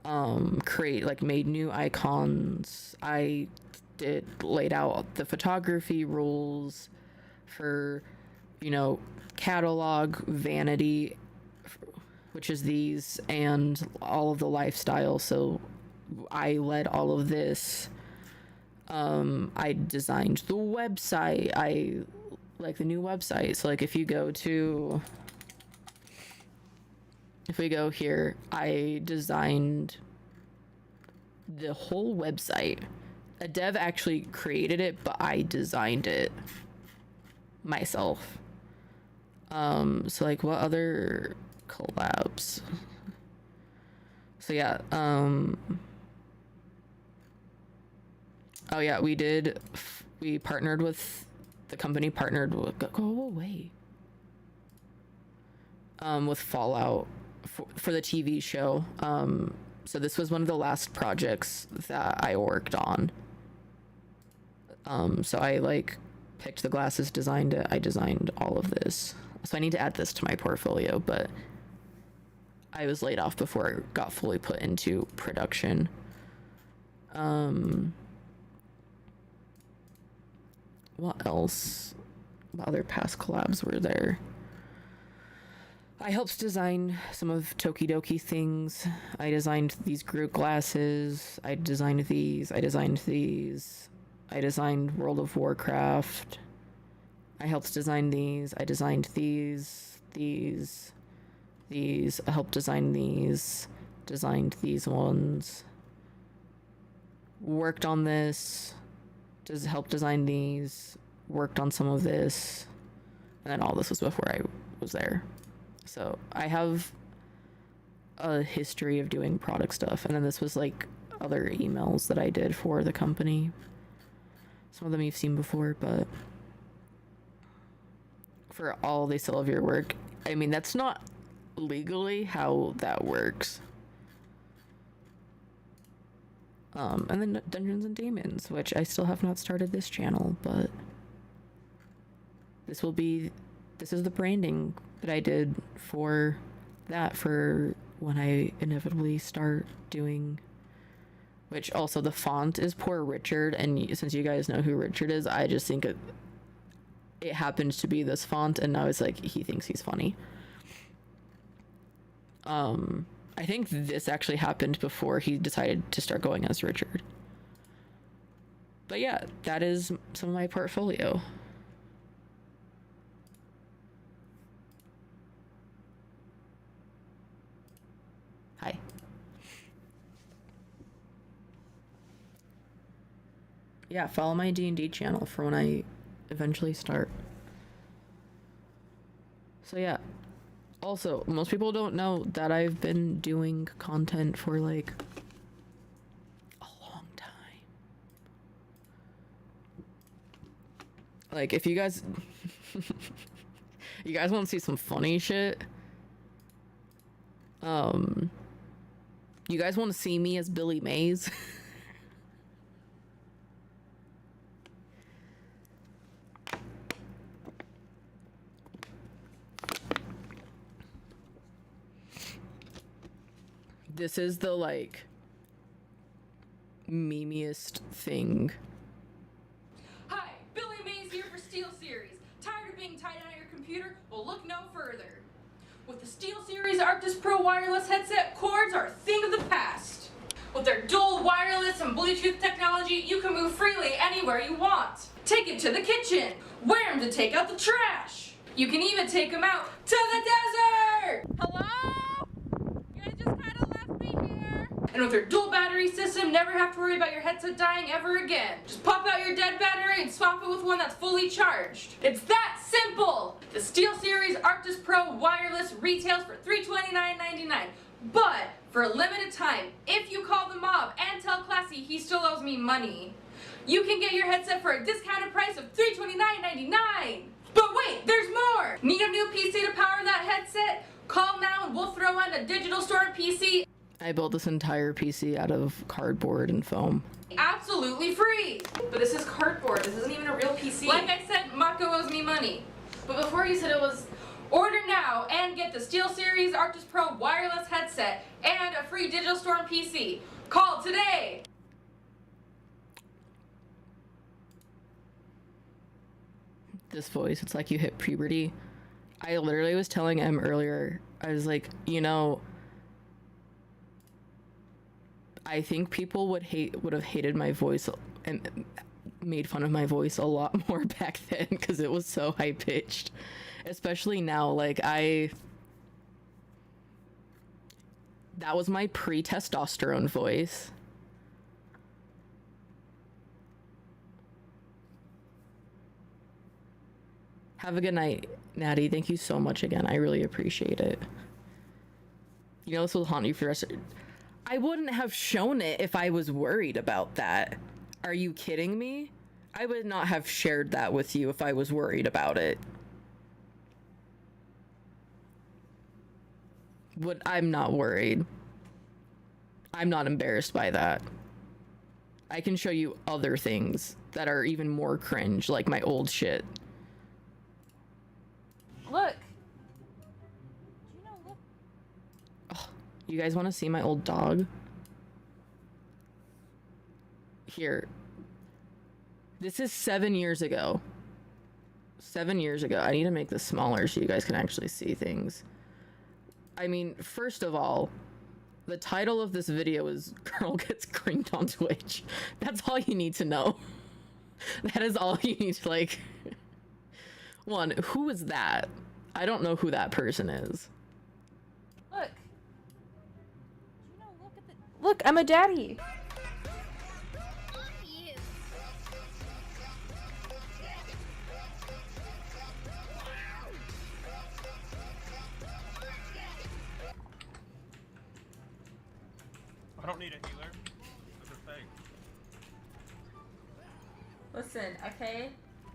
Speaker 1: made new icons. I laid out the photography rules for, catalog, vanity, which is these, and all of the lifestyle. So I led all of this. I designed the website. I like the new website. So if we go here, I designed the whole website. A dev actually created it, but I designed it myself. What other collabs? So yeah, we partnered with, the company partnered with, go away. With Fallout for the TV show. So this was one of the last projects that I worked on. So I picked the glasses, designed it. I designed all of this. So I need to add this to my portfolio, but I was laid off before I got fully put into production. What else? What other past collabs were there? I helped design some of Tokidoki things. I designed these Groot glasses. I designed these. I designed World of Warcraft. I helped design these. I designed these. I helped design these. Designed these ones. Worked on this. Just helped design these. Worked on some of this. And then all this was before I was there. So I have a history of doing product stuff. And then this was other emails that I did for the company. Some of them you've seen before, but for all they still have your work. I mean, that's not legally how that works. And then Dungeons and Demons, which I still have not started this channel, but this is the branding that I did for that, for when I inevitably start doing, which also the font is Poor Richard, and since you guys know who Richard is, I just think it happens to be this font, and now it's he thinks he's funny. I think this actually happened before he decided to start going as Richard. But yeah, that is some of my portfolio. Hi. Yeah, follow my D&D channel for when I eventually start. So yeah. Also, most people don't know that I've been doing content for a long time. If you guys You guys want to see some funny shit? You guys want to see me as Billy Mays? This is the, like, memeiest thing.
Speaker 4: Hi, Billy Mays here for SteelSeries. Tired of being tied down at your computer? Well, look no further. With the SteelSeries Arctis Pro wireless headset, cords are a thing of the past. With their dual wireless and Bluetooth technology, you can move freely anywhere you want. Take it to the kitchen. Wear them to take out the trash. You can even take them out to the desert!
Speaker 3: Hello? You guys just kind of left me here.
Speaker 4: And with their dual battery system, never have to worry about your headset dying ever again. Just pop out your dead battery and swap it with one that's fully charged. It's that simple! The SteelSeries Arctis Pro wireless retails for $329.99. But for a limited time, if you call the mob and tell Classy he still owes me money, you can get your headset for a discounted price of $329.99. But wait, there's more! Need a new PC to power that headset? Call now and we'll throw in a digital store PC.
Speaker 1: I built this entire PC out of cardboard and foam.
Speaker 4: Absolutely free! But this is cardboard, this isn't even a real PC. Like I said, Mako owes me money. But before you said it was order now and get the SteelSeries Arctis Pro wireless headset and a free Digital Storm PC. Call today!
Speaker 1: This voice, it's like you hit puberty. I literally was telling Em earlier, I was like, you know, I think people would have hated my voice and made fun of my voice a lot more back then because it was so high pitched. Especially now, like that was my pre-testosterone voice. Have a good night, Natty. Thank you so much again. I really appreciate it. You know, this will haunt you for the rest of... I wouldn't have shown it if I was worried about that. Are you kidding me? I would not have shared that with you if I was worried about it. But I'm not worried. I'm not embarrassed by that. I can show you other things that are even more cringe, like my old shit.
Speaker 4: Look.
Speaker 1: Oh, you guys want to see my old dog? Here. This is 7 years ago. 7 years ago. I need to make this smaller so you guys can actually see things. I mean, first of all, the title of this video is Girl Gets Creamed on Twitch. That's all you need to know. That is all you need to, like... One, who is that? I don't know who that person is.
Speaker 4: Look. Look, I'm a daddy.
Speaker 5: I don't need a healer. Those are fake.
Speaker 4: Listen, okay?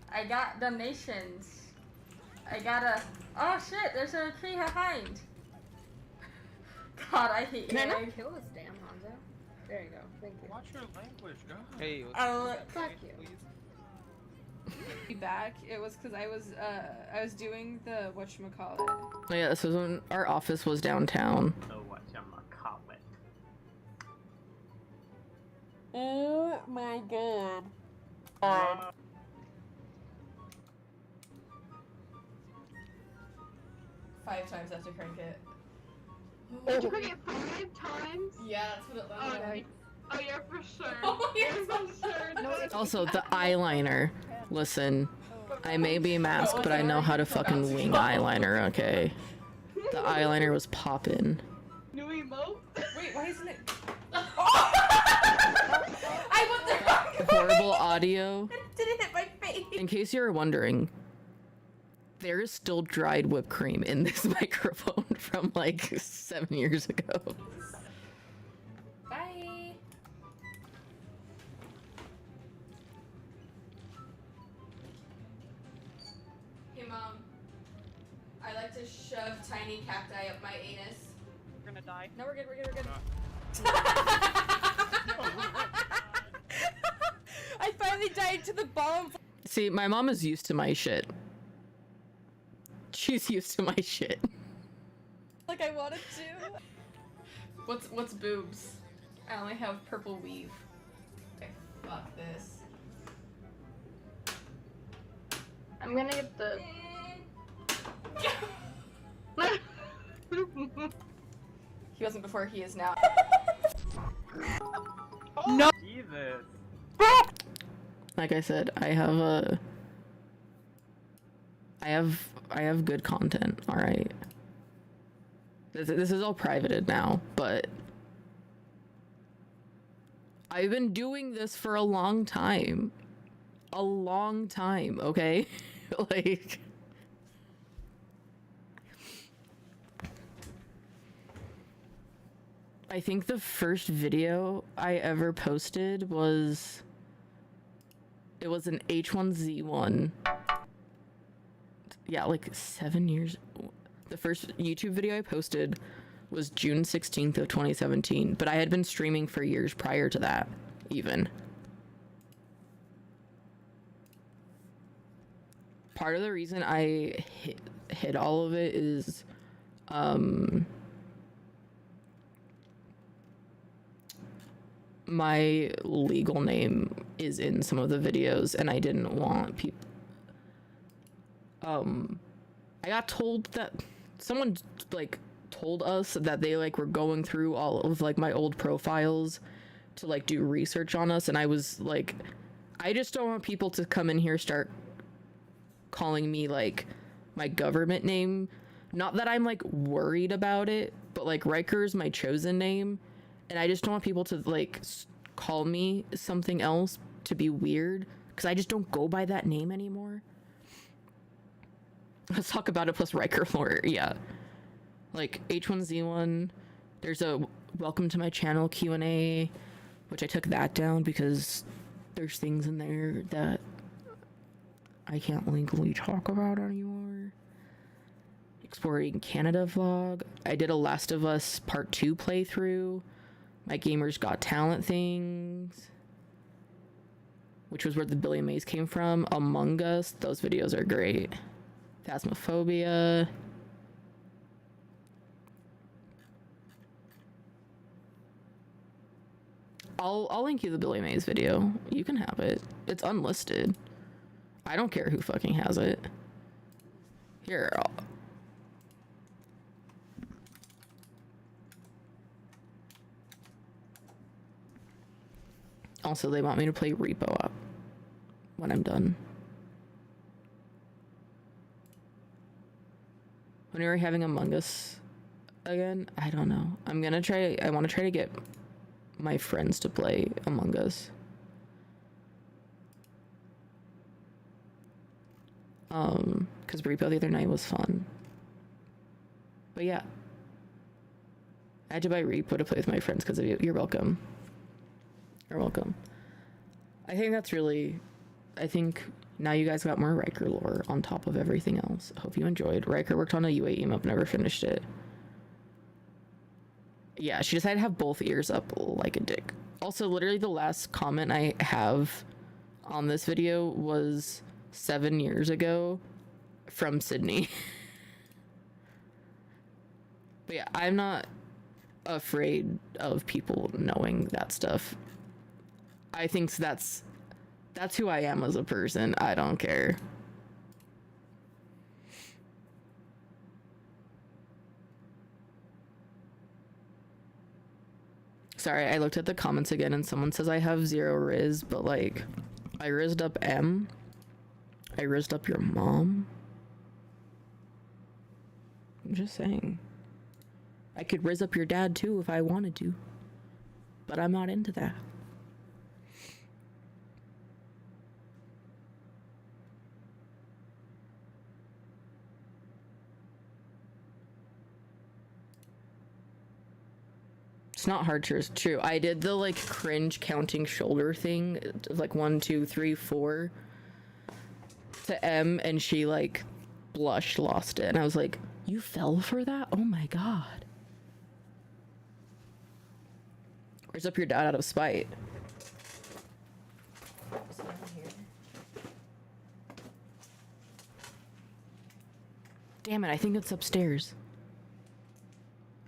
Speaker 4: I got donations. I gotta... Oh shit, there's a tree behind. God, I hate you.
Speaker 6: Can I not kill this damn Hanzo? There you go. Thank you.
Speaker 5: Watch your language, God.
Speaker 7: Hey,
Speaker 6: Fuck you.
Speaker 8: Be back. It was because I was doing the whatchamacallit.
Speaker 1: Oh yeah, this was when our office was downtown.
Speaker 5: So what? Call-it.
Speaker 1: Oh my god.
Speaker 8: 5 times after crank it.
Speaker 6: Did you crank it 5 times?
Speaker 8: Yeah, that's what it
Speaker 6: Oh,
Speaker 8: looked like.
Speaker 6: Oh, you're for sure.
Speaker 8: Oh,
Speaker 6: you're for sure. No,
Speaker 1: Also, the eyeliner. Listen, I may be masked, but I know how to fucking wing eyeliner, okay? The eyeliner was poppin'.
Speaker 6: New emote?
Speaker 8: Wait, why isn't it?
Speaker 4: I went the wrong
Speaker 1: Horrible audio.
Speaker 4: Didn't hit my face.
Speaker 1: In case you're wondering, there is still dried whipped cream in this microphone from like 7 years ago.
Speaker 4: Bye. Hey, Mom.
Speaker 8: to shove tiny cacti up my anus.
Speaker 3: We're gonna die.
Speaker 8: No, we're good, we're good, we're good.
Speaker 3: I finally died to the bomb.
Speaker 1: See, my mom is used to my shit. She's used to my shit.
Speaker 8: Like I wanted to. What's boobs? I only have purple weave. Okay, fuck this.
Speaker 6: I'm gonna get the.
Speaker 8: He wasn't before, he is now.
Speaker 5: No. Jesus.
Speaker 1: Like I said, I have good content, alright? This is all privated now, but I've been doing this for a long time. A long time, okay? Like, I think the first video I ever posted was, it was an H1Z1. Yeah, like 7 years. The first YouTube video I posted was June 16th of 2017, but I had been streaming for years prior to that, even. Part of the reason I hit all of it is, my legal name is in some of the videos, and I didn't want people. I got told that someone like told us that they like were going through all of like my old profiles to like do research on us, and I was like, I just don't want people to come in here start calling me like my government name. Not that I'm like worried about it, but like Riker is my chosen name, and I just don't want people to like call me something else to be weird, because I just don't go by that name anymore. Let's talk about it plus Riker lore. Yeah, like H1Z1. There's a welcome to my channel Q&A, which I took that down because there's things in there that I can't legally talk about anymore. Exploring Canada vlog. I did a Last of Us Part 2 playthrough. My Gamers Got Talent things, which was where the Billy Mays came from. Among Us. Those videos are great. Phasmophobia. I'll link you the Billy Mays video. You can have it. It's unlisted. I don't care who fucking has it. Here. Also, they want me to play Repo up when I'm done. When are we having Among Us again? I don't know. I want to try to get my friends to play Among Us. Because Repo the other night was fun. But yeah. I had to buy Repo to play with my friends because of you. You're welcome. You're welcome. I think now you guys got more Riker lore on top of everything else. I hope you enjoyed. Riker worked on a UA emote, never finished it. Yeah, she decided to have both ears up like a dick. Also, literally the last comment I have on this video was 7 years ago from Sydney. But yeah, I'm not afraid of people knowing that stuff. I think that's who I am as a person. I don't care. Sorry, I looked at the comments again and someone says I have 0 Riz, but like, I rizzed up M. I rizzed up your mom. I'm just saying. I could riz up your dad too if I wanted to. But I'm not into that. It's not hard to true. I did the like cringe counting shoulder thing, like 1, 2, 3, 4 to M, and she like blushed, lost it, and I was like, You fell for that? Oh my god. Where's up your dad out of spite? Damn it, I think it's upstairs.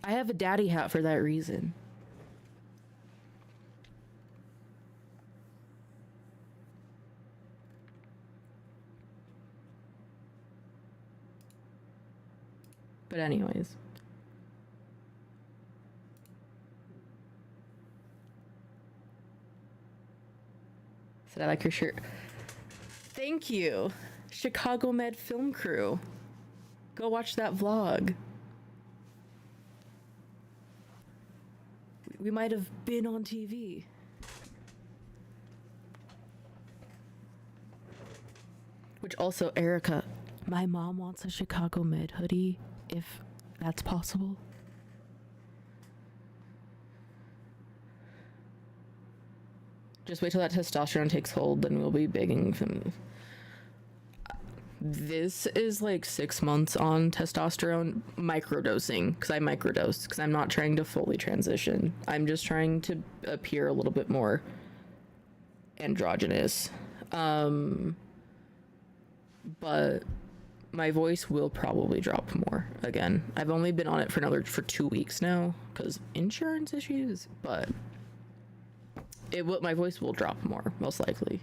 Speaker 1: I have a daddy hat for that reason. But anyways. Said I like your shirt. Thank you. Chicago Med Film Crew. Go watch that vlog. We might have been on TV. Which also, Erica, my mom wants a Chicago Med hoodie, if that's possible. Just wait till that testosterone takes hold, then we'll be begging from... This is like 6 months on testosterone microdosing, because I microdose, because I'm not trying to fully transition. I'm just trying to appear a little bit more androgynous. But my voice will probably drop more again. I've only been on it for 2 weeks now, because insurance issues, but my voice will drop more, most likely.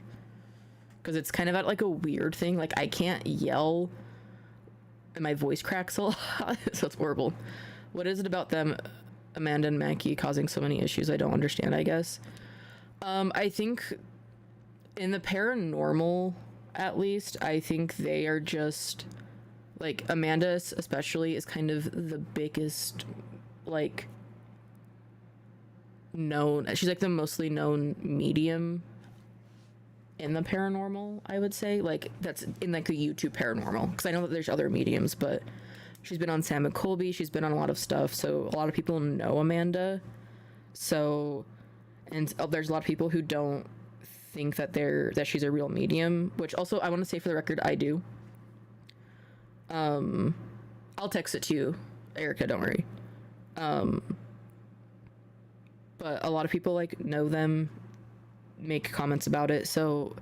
Speaker 1: Because it's kind of at like a weird thing. Like I can't yell and my voice cracks a lot. So it's horrible. What is it about them, Amanda and Mackie, causing so many issues? I don't understand, I guess. I think in the paranormal, at least, I think they are just like Amanda especially is kind of the biggest, like, known. She's like the mostly known medium in the paranormal, I would say. Like that's in like the YouTube paranormal, because I know that there's other mediums, but she's been on Sam and Colby, she's been on a lot of stuff, so a lot of people know Amanda. So, and there's a lot of people who don't think that she's a real medium, which also I want to say for the record, I do. I'll text it to you, Erica, don't worry. But a lot of people like know them, make comments about it, so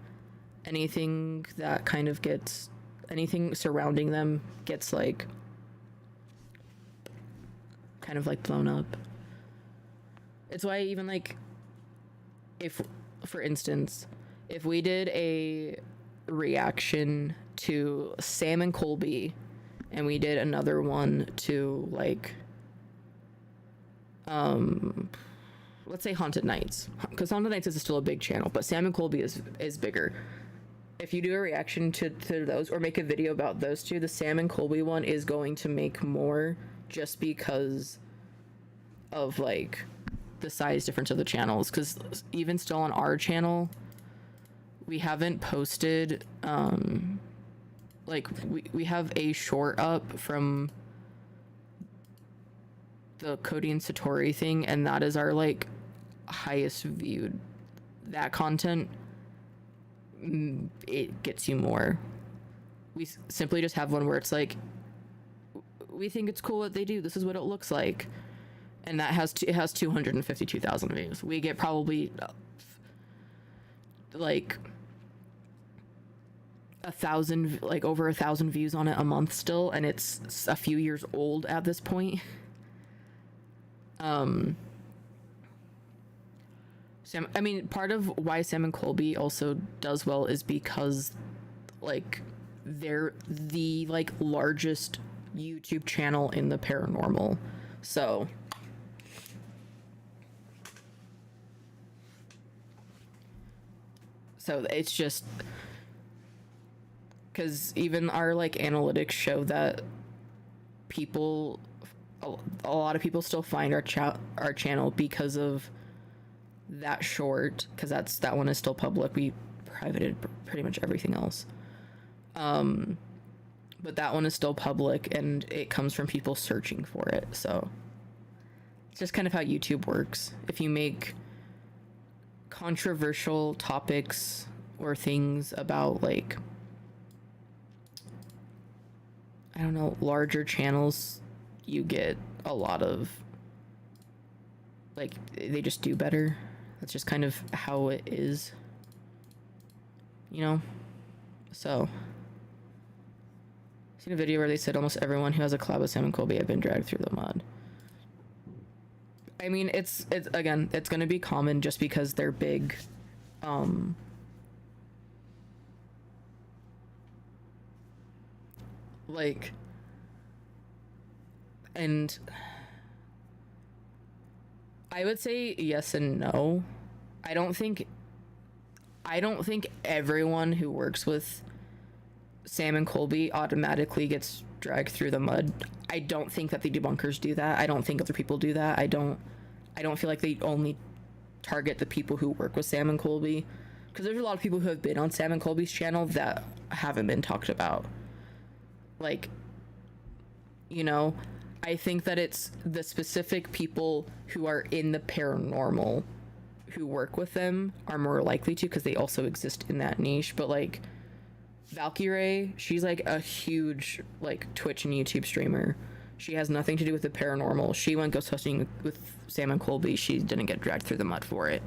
Speaker 1: anything that kind of gets, anything surrounding them gets like kind of like blown up. It's why even like, if for instance, if we did a reaction to Sam and Colby and we did another one to like let's say Haunted Nights, because Haunted Nights is still a big channel, but Sam and Colby is bigger. If you do a reaction to those or make a video about those two, the Sam and Colby one is going to make more, just because of like the size difference of the channels. Because even still on our channel, we haven't posted like we have a short up from the Cody and Satori thing, and that is our like highest viewed. That content, it gets you more. We simply just have one where it's like, we think it's cool what they do, this is what it looks like, and that has it has 252,000 views. We get probably like 1,000, like over 1,000 views on it a month still, and it's a few years old at this point. Sam, I mean, part of why Sam and Colby also does well is because like they're the like largest YouTube channel in the paranormal. So it's just because even our like analytics show that a lot of people still find our channel because of that short, because that one is still public. We privated pretty much everything else, but that one is still public, and it comes from people searching for it. So it's just kind of how YouTube works. If you make controversial topics or things about like I don't know, larger channels, you get a lot of, like, they just do better. That's just kind of how it is, you know? So, I've seen a video where they said almost everyone who has a collab with Sam and Colby have been dragged through the mud. I mean, it's again, it's gonna be common just because they're big, like, and I would say yes and no. I don't think everyone who works with Sam and Colby automatically gets dragged through the mud. I don't think that the debunkers do that. I don't think other people do that. I don't feel like they only target the people who work with Sam and Colby, because there's a lot of people who have been on Sam and Colby's channel that haven't been talked about. Like, you know, I think that it's the specific people who are in the paranormal who work with them are more likely to, because they also exist in that niche. But like Valkyrie, she's like a huge like Twitch and YouTube streamer. She has nothing to do with the paranormal. She went ghost hunting with Sam and Colby. She didn't get dragged through the mud for it.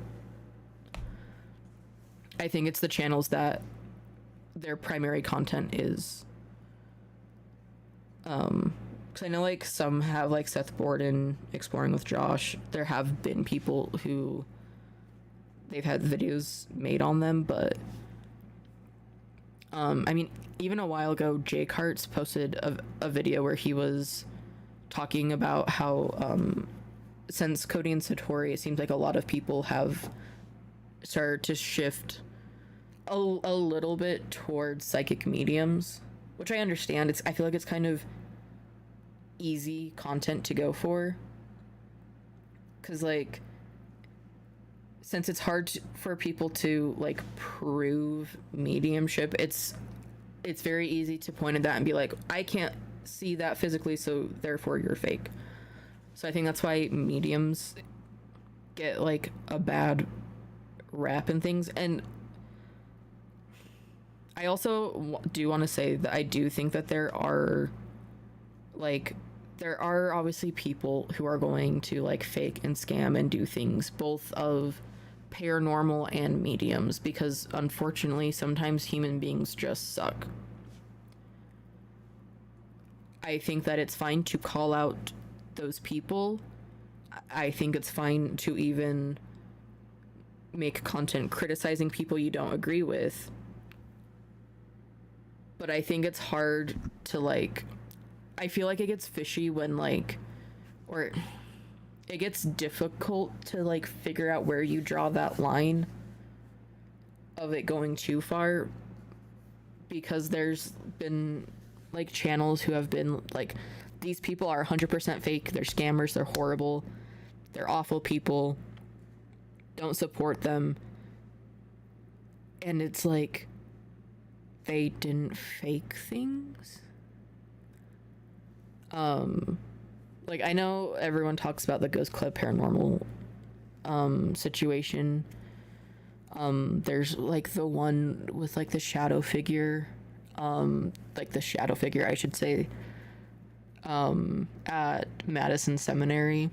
Speaker 1: I think it's the channels that their primary content is, because I know like some have like Seth Borden exploring with Josh. There have been people who they've had videos made on them, but I mean, even a while ago, Jake Hartz posted a video where he was talking about how since Cody and Satori, it seems like a lot of people have started to shift a little bit towards psychic mediums, which I understand. I feel like it's kind of easy content to go for, because like, since it's hard for people to like prove mediumship, it's very easy to point at that and be like, I can't see that physically, so therefore you're fake. So I think that's why mediums get like a bad rap and things. And I also do want to say that I do think that there are obviously people who are going to like fake and scam and do things both of paranormal and mediums, because unfortunately sometimes human beings just suck. I think that it's fine to call out those people. I think it's fine to even make content criticizing people you don't agree with. But I think it's hard to like, I feel like it gets fishy when like, or it gets difficult to like figure out where you draw that line of it going too far, because there's been like channels who have been like, these people are 100% fake, they're scammers, they're horrible, they're awful people, don't support them. And it's like, they didn't fake things. Like, I know everyone talks about the Ghost Club Paranormal situation. There's like the one with like the shadow figure, I should say, at Madison Seminary.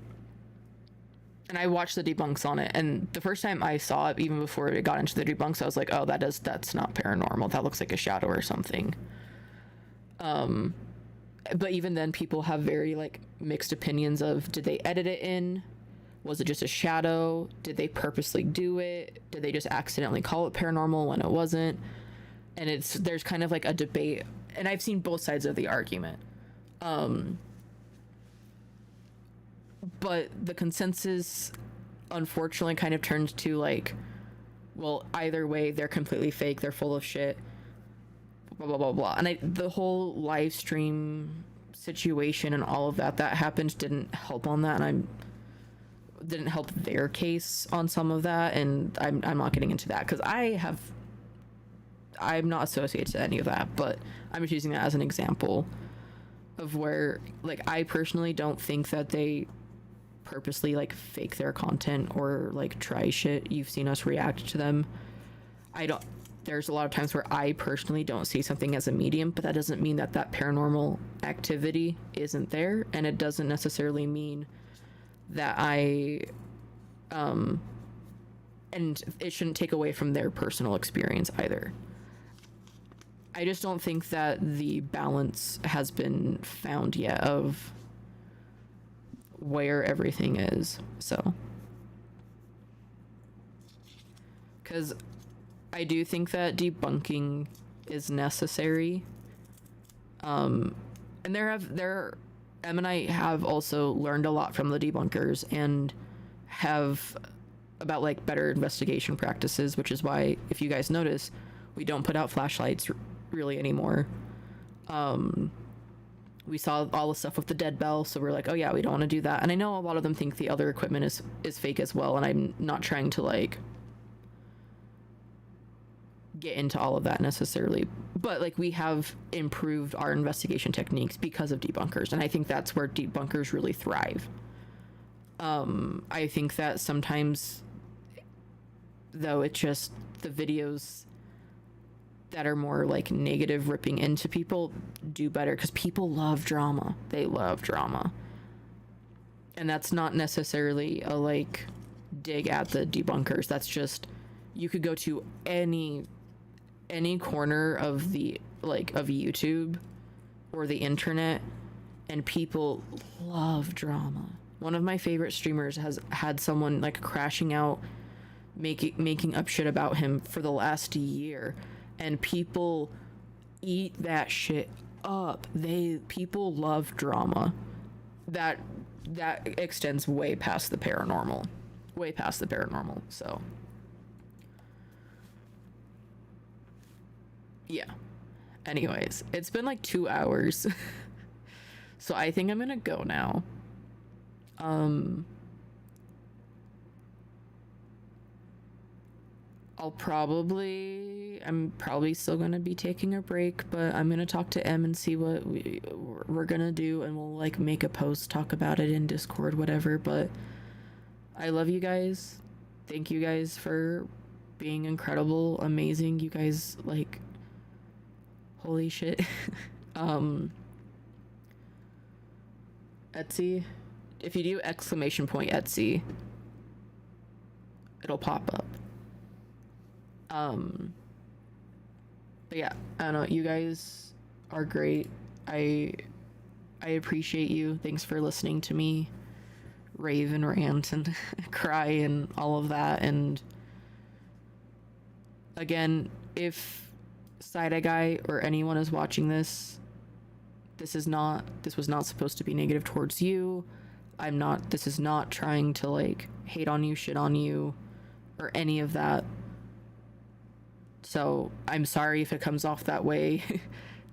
Speaker 1: And I watched the debunks on it, and the first time I saw it, even before it got into the debunks, I was like, oh, that's not paranormal, that looks like a shadow or something. But even then, people have very like mixed opinions of, did they edit it in? Was it just a shadow? Did they purposely do it? Did they just accidentally call it paranormal when it wasn't? And there's kind of like a debate, and I've seen both sides of the argument. But the consensus, unfortunately, kind of turns to like, well, either way, they're completely fake, they're full of shit, blah blah blah blah. And the whole live stream situation and all of that happened didn't help on that, and didn't help their case on some of that. And I'm not getting into that because I'm not associated to any of that, but I'm just using that as an example of where, like, I personally don't think that they purposely like fake their content or like try shit. You've seen us react to them. there's a lot of times where I personally don't see something as a medium, but that doesn't mean that that paranormal activity isn't there, and it doesn't necessarily mean that and it shouldn't take away from their personal experience either. I just don't think that the balance has been found yet of where everything is. So, because I do think that debunking is necessary. And Em and I have also learned a lot from the debunkers and have about like better investigation practices, which is why, if you guys notice, we don't put out flashlights really anymore. We saw all the stuff with the dead bell, so we're like, oh yeah, we don't want to do that. And I know a lot of them think the other equipment is fake as well, and I'm not trying to like get into all of that necessarily, but like we have improved our investigation techniques because of debunkers, and I think that's where debunkers really thrive. I think that sometimes, though, it's just the videos that are more like negative, ripping into people, do better because people love drama. They love drama, and that's not necessarily a like dig at the debunkers. That's just, you could go to any corner of the of YouTube or the internet, and people love drama. One of my favorite streamers has had someone like crashing out, making up shit about him for the last year, and people eat that shit up. People love drama. That extends way past the paranormal. So yeah. Anyways, it's been like 2 hours. So I think I'm gonna go now. I'm probably still gonna be taking a break, but I'm gonna talk to Em and see what we're gonna do, and we'll like make a post, talk about it in Discord, whatever. But I love you guys. Thank you guys for being incredible, amazing. You guys, like, holy shit. Etsy, if you do !Etsy, it'll pop up. But yeah, I don't know, you guys are great. I appreciate you. Thanks for listening to me rave and rant and cry and all of that. And again, if Side-Eye Guy or anyone is watching this, this was not supposed to be negative towards you. This is not trying to like hate on you, shit on you, or any of that. So I'm sorry if it comes off that way,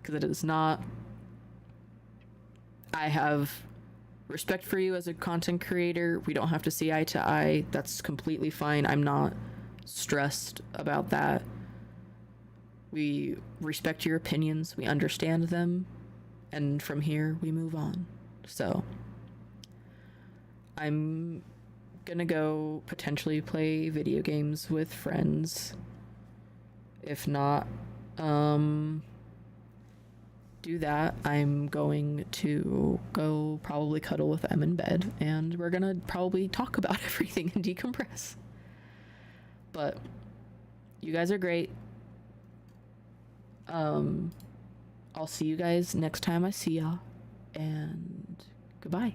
Speaker 1: because it is not. I have respect for you as a content creator. We don't have to see eye to eye. That's completely fine. I'm not stressed about that. We respect your opinions. We understand them. And from here, we move on. So I'm gonna go potentially play video games with friends. If not, do that. I'm going to go probably cuddle with Em in bed, and we're gonna probably talk about everything and decompress. But you guys are great. I'll see you guys next time I see y'all, and goodbye.